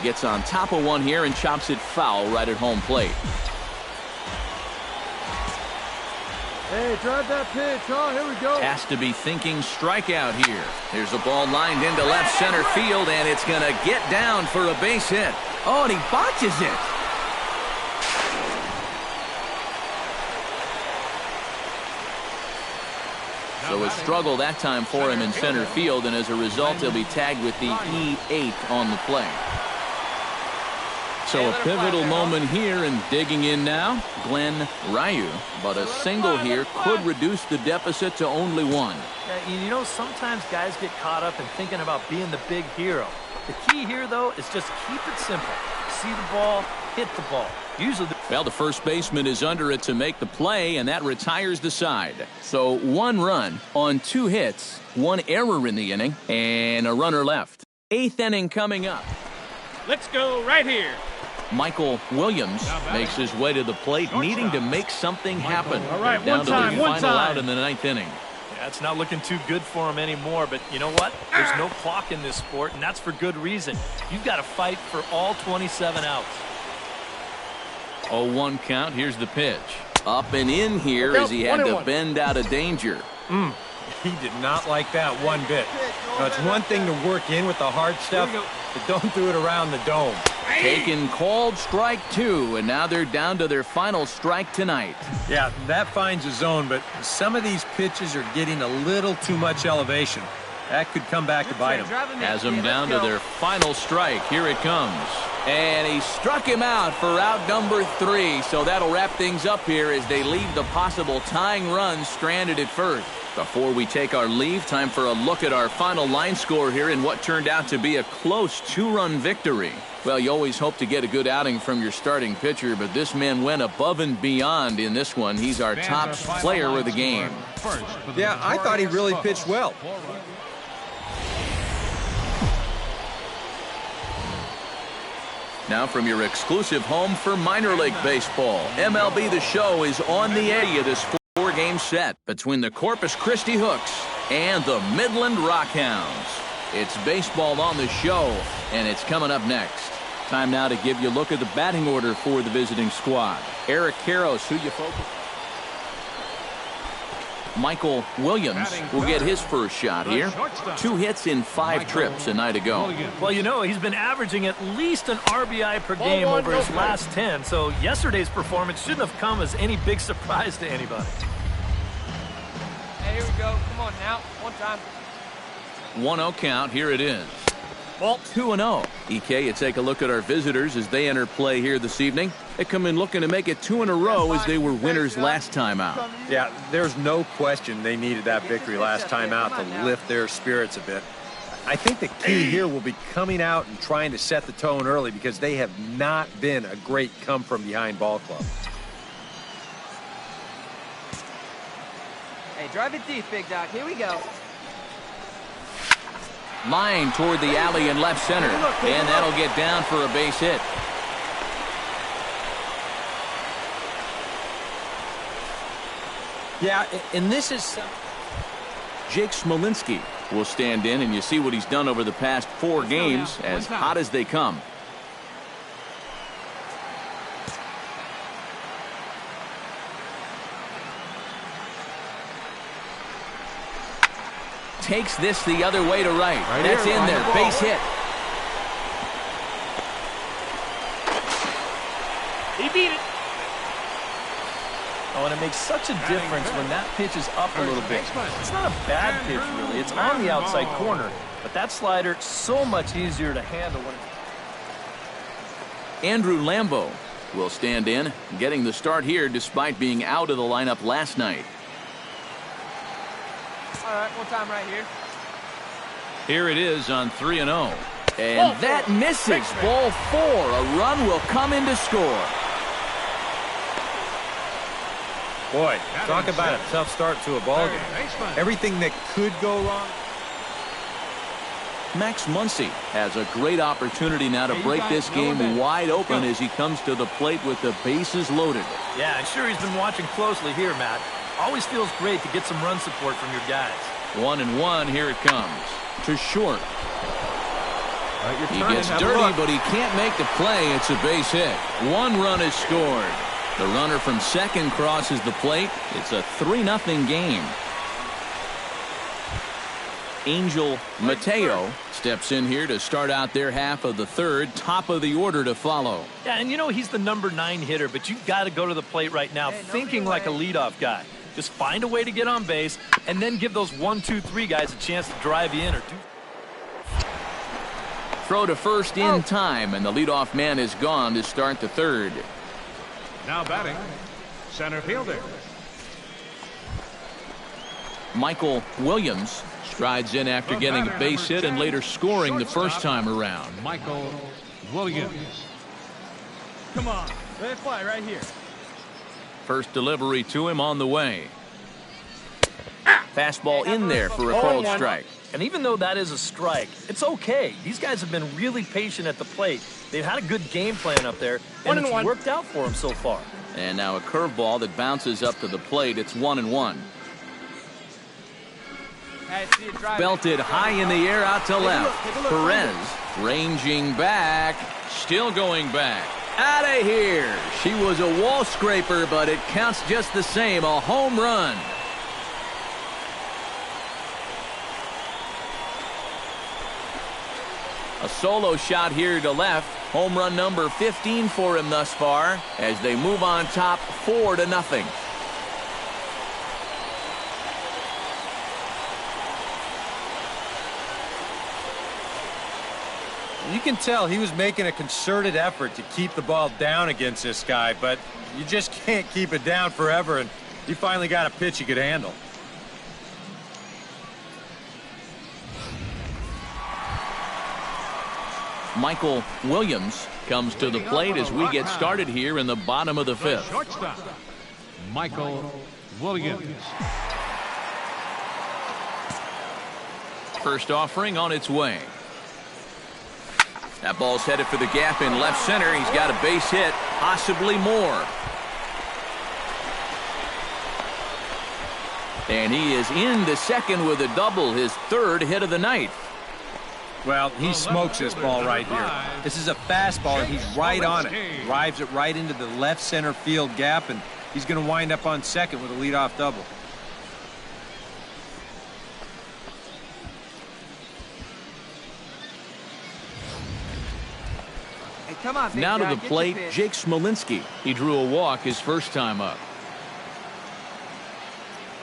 Gets on top of one here and chops it foul right at home plate. Hey, drive that pitch, huh? Here we go. Has to be thinking strikeout here. There's a ball lined into left center field, and it's going to get down for a base hit. Oh, and he botches it. So a struggle that time for him in center field, and as a result, he'll be tagged with the E8 on the play. So a pivotal moment here, and digging in now, Glenn Ryu. But a single here could reduce the deficit to only 1. Yeah, you know, sometimes guys get caught up in thinking about being the big hero. The key here, though, is just keep it simple. See the ball, hit the ball. Usually well, the first baseman is under it to make the play, and that retires the side. So 1 run on 2 hits, 1 error in the inning, and a runner left. 8th inning coming up. Let's go right here. Michael Williams makes his way to the plate, needing to make something happen. All right, down one to time, the one final time. out in the 9th inning. Yeah, it's not looking too good for him anymore, but you know what? There's no clock in this sport, and that's for good reason. You've got to fight for all 27 outs. 0-1 count. Here's the pitch. Up and in here as he had to bend out of danger. He did not like that one bit. Now, it's one thing to work in with the hard stuff, but don't do it around the dome. Taken, called strike 2, and now they're down to their final strike tonight. Yeah, that finds a zone, but some of these pitches are getting a little too much elevation. That could come back to bite him. Has them down to their final strike. Here it comes. And he struck him out for out number 3, so that'll wrap things up here as they leave the possible tying run stranded at first. Before we take our leave, time for a look at our final line score here in what turned out to be a close 2-run victory. Well, you always hope to get a good outing from your starting pitcher, but this man went above and beyond in this one. He's our top player of the game. Yeah, I thought he really pitched well. Now from your exclusive home for minor league baseball, MLB The Show is on the air of this 4-game set between the Corpus Christi Hooks and the Midland Rockhounds. It's baseball on the show, and it's coming up next. Time now to give you a look at the batting order for the visiting squad. Eric Karros, who you focus on. Michael Williams will get his first shot here. 2 hits in 5 trips a night ago. Well, you know, he's been averaging at least an RBI per game over his last 10, so yesterday's performance shouldn't have come as any big surprise to anybody. Hey, here we go. Come on now. One time. 1-0 count. Here it is. Ball. 2-0. EK, you take a look at our visitors as they enter play here this evening. They come in looking to make it 2 in a row as they were winners last time out. Yeah, there's no question they needed that victory last time out to lift their spirits a bit. I think the key here will be coming out and trying to set the tone early because they have not been a great come-from-behind ball club. Hey, drive it deep, Big Doc. Here we go. Line toward the alley in left center, and that'll get down for a base hit. Yeah, and this is... Jake Smolinski will stand in, and you see what he's done over the past 4 games, as hot as they come. Takes this the other way to right. That's in there. Base hit. He beat it. Oh, and it makes such a difference when that pitch is up a little bit. It's not a bad pitch, really. It's on the outside corner. But that slider, so much easier to handle. Andrew Lambo will stand in, getting the start here despite being out of the lineup last night. All right, one time right here. Here it is on 3-0. And that misses. Ball 4. A run will come in to score. Boy, talk about a tough start to a ball game. Everything that could go wrong. Max Muncy has a great opportunity now to break this game wide open as he comes to the plate with the bases loaded. Yeah, I'm sure he's been watching closely here, Matt. Always feels great to get some run support from your guys. 1-1. Here it comes to short. He gets dirty, but he can't make the play. It's a base hit. 1 run is scored. The runner from second crosses the plate. It's a 3-0 game. Angel Mateo steps in here to start out their half of the third. Top of the order to follow. Yeah, and you know he's the number 9 hitter, but you've got to go to the plate right now thinking like a leadoff guy. Just find a way to get on base and then give those 1, 2, 3 guys a chance to drive you in or do. Throw to first in time, and the leadoff man is gone to start the third. Now batting, center fielder. Michael Williams strides in after getting a base hit and later scoring the first time around. Michael Williams. Come on, let it fly right here. First delivery to him on the way. Fastball in there for a called strike. And even though that is a strike, it's okay. These guys have been really patient at the plate. They've had a good game plan up there, and it's worked out for them so far. And now a curveball that bounces up to the plate. It's 1-1. Belted high in the air out to left. Perez ranging back, still going back. Out of here. She was a wall scraper, but it counts just the same. A home run. A solo shot here to left. Home run number 15 for him thus far as they move on top 4-0. You can tell he was making a concerted effort to keep the ball down against this guy, but you just can't keep it down forever, and he finally got a pitch he could handle. Michael Williams comes to the plate as we get started here in the bottom of the 5th. Shortstop, Michael Williams. First offering on its way. That ball's headed for the gap in left center. He's got a base hit, possibly more. And he is in the second with a double, his 3rd hit of the night. Well, he smokes this ball right here. This is a fastball, and he's right on it. Drives it right into the left center field gap, and he's going to wind up on second with a leadoff double. Come on, now to guy, the plate, Jake Smolinski. He drew a walk his first time up.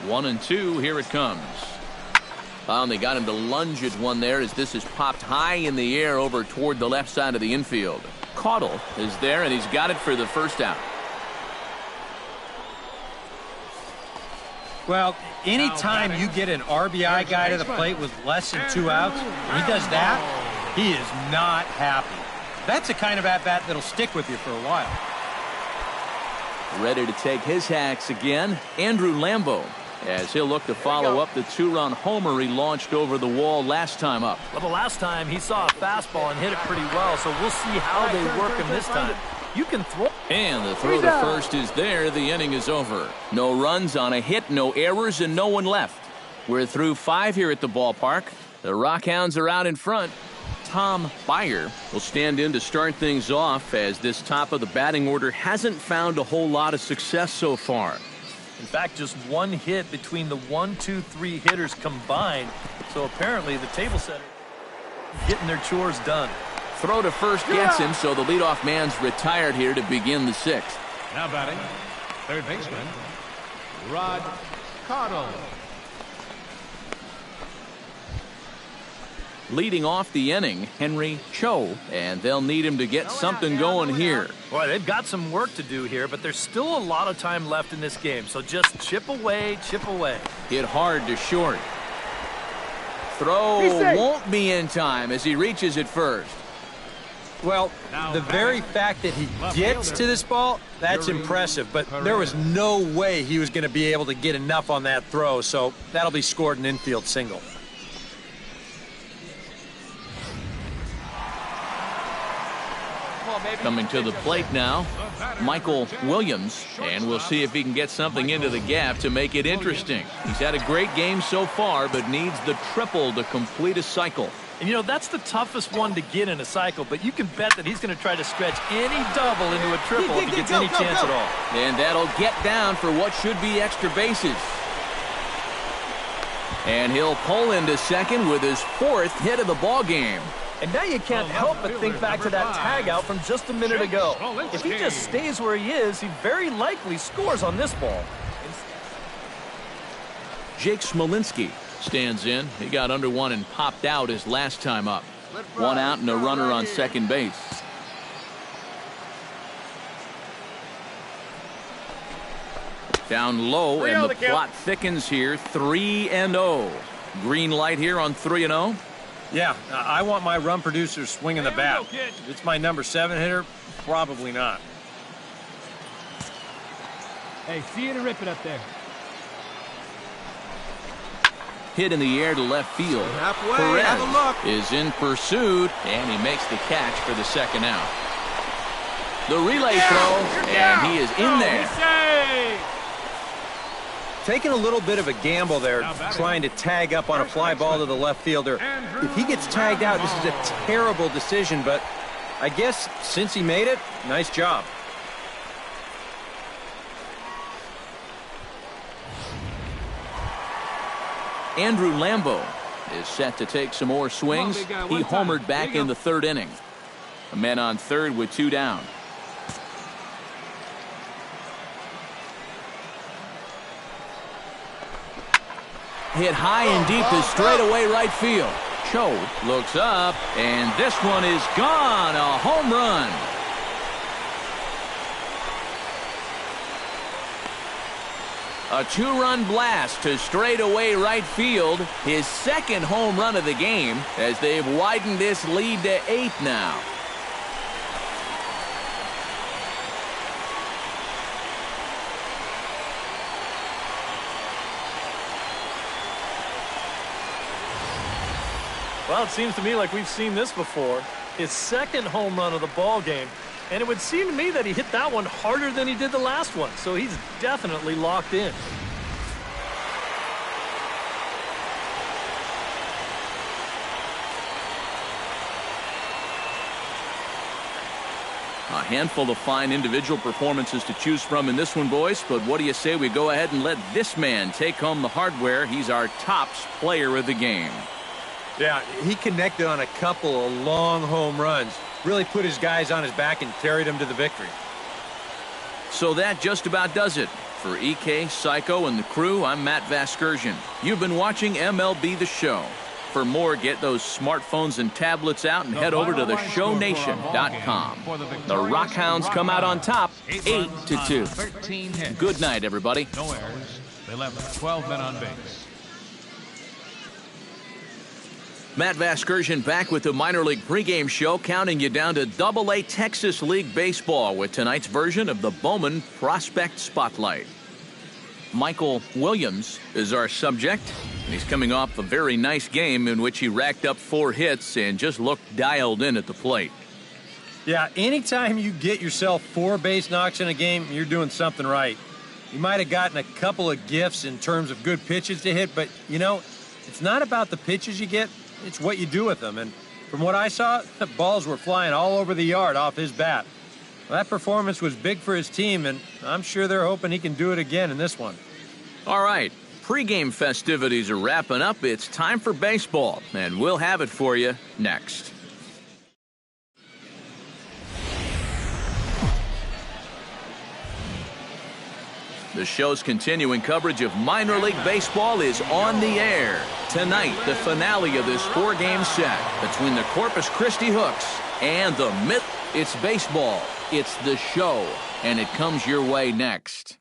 1-2, here it comes. And they got him to lunge at one there as this is popped high in the air over toward the left side of the infield. Caudle is there, and he's got it for the first out. Well, anytime you get an RBI guy to the plate with less than 2 outs, and he does that, he is not happy. That's the kind of at-bat that'll stick with you for a while. Ready to take his hacks again, Andrew Lambeau, as he'll look to follow up the 2-run homer he launched over the wall last time up. Well, the last time he saw a fastball and hit it pretty well, so we'll see how they work him this time. You can throw. And the throw to first is there. The inning is over. No runs on a hit, no errors, and no one left. We're through 5 here at the ballpark. The Rockhounds are out in front. Tom Byer will stand in to start things off, as this top of the batting order hasn't found a whole lot of success so far. In fact, just 1 hit between the 1, 2, 3 hitters combined. So apparently the table setter getting their chores done. Throw to first gets him, so the leadoff man's retired here to begin the 6th. Now batting, third baseman, Rod Caudle. Leading off the inning, Henry Cho, and they'll need him to get something going here. Boy, they've got some work to do here, but there's still a lot of time left in this game, so just chip away, chip away. Hit hard to short. Throw won't be in time as he reaches it first. Well, the very fact that he gets to this ball, that's impressive, but there was no way he was going to be able to get enough on that throw, so that'll be scored an infield single. Coming to the plate now, Michael Williams, and we'll see if he can get something into the gap to make it interesting. He's had a great game so far, but needs the triple to complete a cycle. And, you know, that's the toughest one to get in a cycle, but you can bet that he's going to try to stretch any double into a triple if he gets any chance at all. And that'll get down for what should be extra bases. And he'll pull into second with his 4th hit of the ball game. And now you can't help but think back to that tag out from just a minute ago. If he just stays where he is, he very likely scores on this ball. Jake Smolinski stands in. He got under one and popped out his last time up. 1 out and a runner on second base. Down low, and the plot thickens here. 3-0. Green light here on 3-0. Yeah, I want my run producer swinging the bat. If it's my number 7 hitter, probably not. Hey, see you to rip it up there. Hit in the air to left field. Halfway, Perez have a look. is in pursuit, and he makes the catch for the 2nd out. The relay throw, and he is in there. Taking a little bit of a gamble there, trying to tag up on a fly ball to the left fielder. If he gets tagged out, this is a terrible decision, but I guess since he made it, nice job. Andrew Lambeau is set to take some more swings. He homered back in the 3rd inning. A man on 3rd with 2 down. Hit high and deep to straightaway right field. Cho looks up, and this one is gone. A home run. A 2-run blast to straightaway right field. His 2nd home run of the game, as they've widened this lead to 8 now. Well, it seems to me like we've seen this before. His 2nd home run of the ball game. And it would seem to me that he hit that one harder than he did the last one. So he's definitely locked in. A handful of fine individual performances to choose from in this one, boys. But what do you say we go ahead and let this man take home the hardware? He's our tops player of the game. Yeah, he connected on a couple of long home runs. Really put his guys on his back and carried them to the victory. So that just about does it For EK, Psycho, and the crew, I'm Matt Vasgersian. You've been watching MLB The Show. For more, get those smartphones and tablets out and head over to theshownation.com. The Rockhounds come out on top, 8-2. Good night, everybody. No errors. They left 12 men on base. Matt Vasgersian back with the minor league pregame show, counting you down to Double-A Texas League Baseball with tonight's version of the Bowman Prospect Spotlight. Michael Williams is our subject. He's coming off a very nice game in which he racked up 4 hits and just looked dialed in at the plate. Yeah, anytime you get yourself 4 base knocks in a game, you're doing something right. You might have gotten a couple of gifts in terms of good pitches to hit, but, you know, it's not about the pitches you get. It's what you do with them. And from what I saw, the balls were flying all over the yard off his bat. Well, that performance was big for his team, and I'm sure they're hoping he can do it again in this one. All right, pregame festivities are wrapping up. It's time for baseball, and we'll have it for you next. The show's continuing coverage of minor league baseball is on the air. Tonight, the finale of this 4-game set between the Corpus Christi Hooks and the Myth. It's baseball, it's the show, and it comes your way next.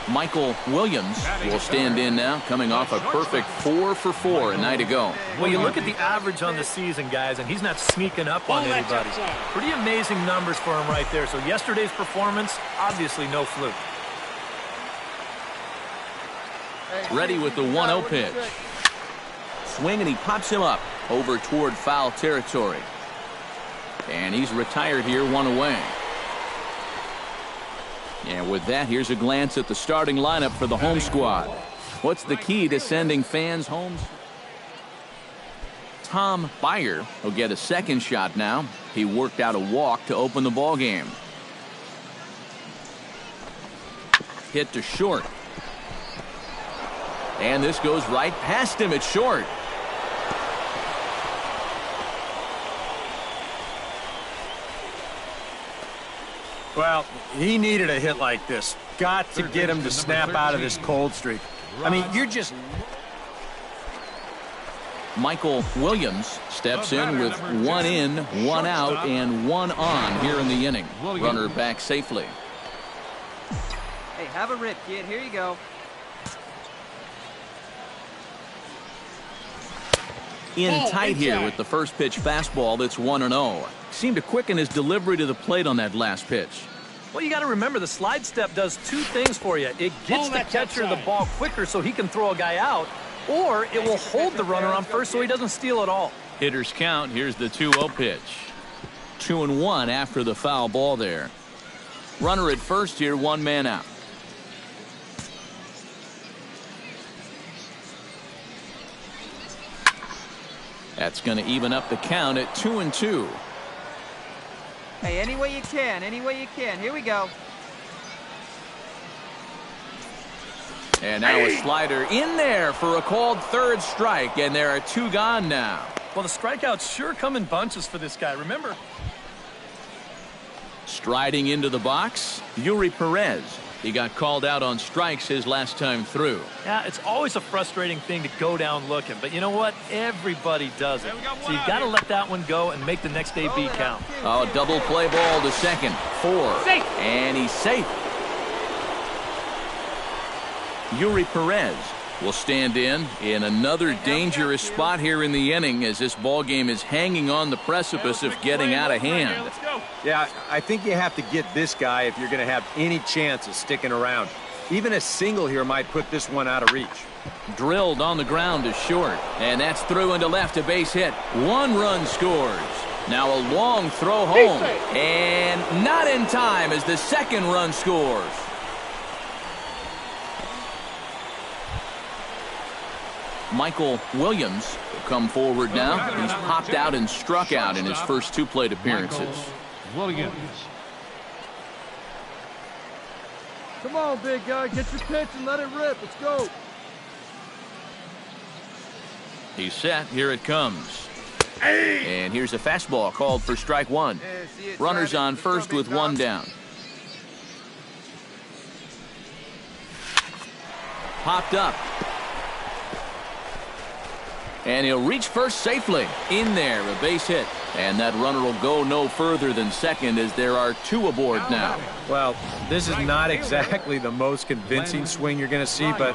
Michael Williams will stand in now, coming off a perfect 4 for 4 a night ago. Well, you look at the average on the season, guys, and he's not sneaking up on anybody. Pretty amazing numbers for him right there. So yesterday's performance, obviously no fluke. Ready with the 1-0 pitch. Swing, and he pops him up over toward foul territory. And he's retired here, 1 away. And with that, here's a glance at the starting lineup for the home squad. What's the key to sending fans home? Tom Byer will get a second shot now. He worked out a walk to open the ball game. Hit to short. And this goes right past him at short. Well, he needed a hit like this. Got to get him to snap out of this cold streak. I mean, you're just... Michael Williams steps in with 1 in, 1 out, and 1 on here in the inning. Runner back safely. Hey, have a rip, kid. Here you go. In tight here with the first pitch fastball that's 1-0. Seemed to quicken his delivery to the plate on that last pitch. Well, you got to remember the slide step does 2 things for you. It gets the catcher the ball quicker so he can throw a guy out, or it will hold the runner on first so he doesn't steal it all. Hitters count. Here's the 2-0 pitch. 2-1 after the foul ball there. Runner at first here, 1 man out. That's going to even up the count at 2-2. Hey, any way you can, any way you can. Here we go. And now a slider in there for a called 3rd strike, and there are 2 gone now. Well, the strikeouts sure come in bunches for this guy, remember? Striding into the box, Yuri Perez. He got called out on strikes his last time through. Yeah, it's always a frustrating thing to go down looking, but you know what? Everybody does it. So you got to let that one go and make the next AB count. Oh, double play ball to second. 4. Safe. And he's safe. Yuri Perez will stand in another dangerous spot here in the inning as this ball game is hanging on the precipice of getting out of hand. Yeah, I think you have to get this guy if you're going to have any chance of sticking around. Even a single here might put this one out of reach. Drilled on the ground to short, and that's through into left, a base hit. 1 run scores. Now a long throw home, and not in time as the 2nd run scores. Michael Williams will come forward now. He's popped out and struck out in his first 2 plate appearances. Williams. Come on, big guy. Get your pitch and let it rip. Let's go. He's set. Here it comes. And here's a fastball called for strike one. Runners on first with one down. Popped up. And he'll reach first safely. In there, a base hit. And that runner will go no further than second as there are two aboard now. Well, this is not exactly the most convincing swing you're going to see, but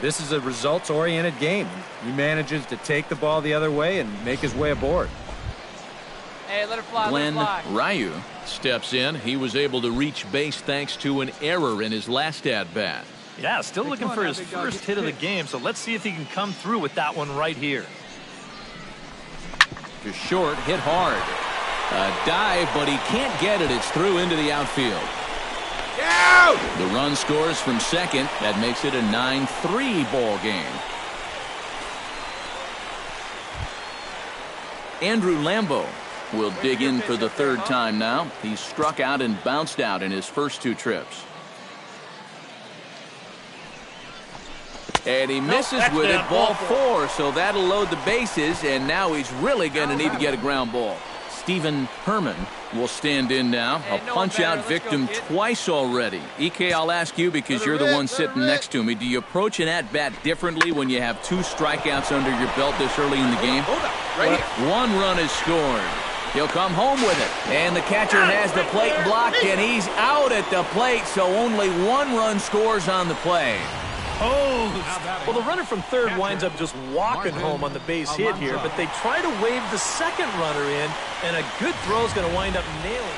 this is a results-oriented game. He manages to take the ball the other way and make his way aboard. Hey, let her fly, Glenn let her fly. Ryu steps in. He was able to reach base thanks to an error in his last at-bat. Yeah, still looking for his first hit of the game, so let's see if he can come through with that one right here. To short, hit hard. A dive, but he can't get it. It's through into the outfield. The run scores from second. That makes it a 9-3 ball game. Andrew Lambo will dig in for the third time now. He's struck out and bounced out in his first two trips. And he misses with it, ball four, so that'll load the bases, and now he's really going to need to get a ground ball. Stephen Herman will stand in now, a punch-out victim twice already. EK, I'll ask you because you're the one sitting next to me. Do you approach an at-bat differently when you have two strikeouts under your belt this early in the game? One run is scored. He'll come home with it, and the catcher has the plate blocked, and he's out at the plate, so only one run scores on the play. Well, the runner from third winds up just walking home on the base hit here, but they try to wave the second runner in, and a good throw is going to wind up nailing it.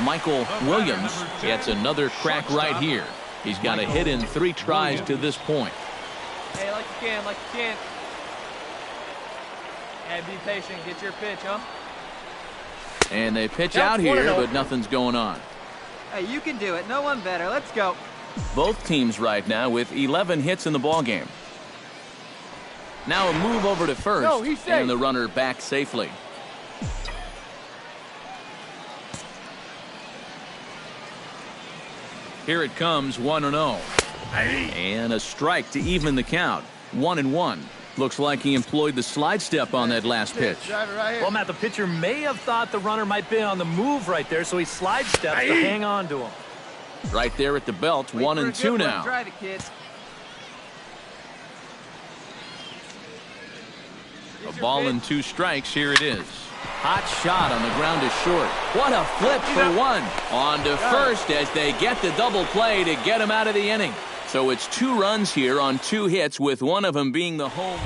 Michael Williams gets another crack right here. He's got a hit in 3 tries to this point. Hey, like you can, like you can. Hey, be patient. Get your pitch, huh? And they pitch out here, but nothing's going on. Hey, you can do it. No one better. Let's go. Both teams right now with 11 hits in the ballgame. Now a move over to first, and the runner back safely. Here it comes, 1-0. And a strike to even the count, 1-1. Looks like he employed the slide step on that last pitch. Well, Matt, the pitcher may have thought the runner might be on the move right there, so he slide steps to hang on to him. Right there at the belt, 1-2 now. Drive it, kid. A ball and 2 strikes, here it is. Hot shot on the ground is short. What a flip for one. On to first as they get the double play to get him out of the inning. So it's 2 runs here on 2 hits, with one of them being the home.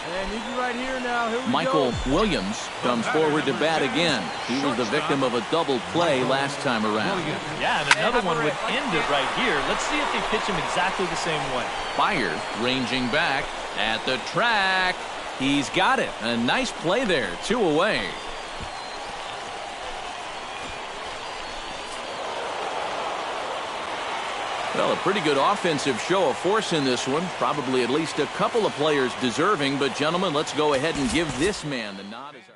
And need you right here now. Here we Michael go. Williams comes forward to bat again. He was the victim of a double play last time around. Yeah, and another one would end it right here. Let's see if they pitch him exactly the same way. Byers ranging back at the track. He's got it. A nice play there. 2 away. Well, a pretty good offensive show of force in this one. Probably at least a couple of players deserving. But, gentlemen, let's go ahead and give this man the nod as our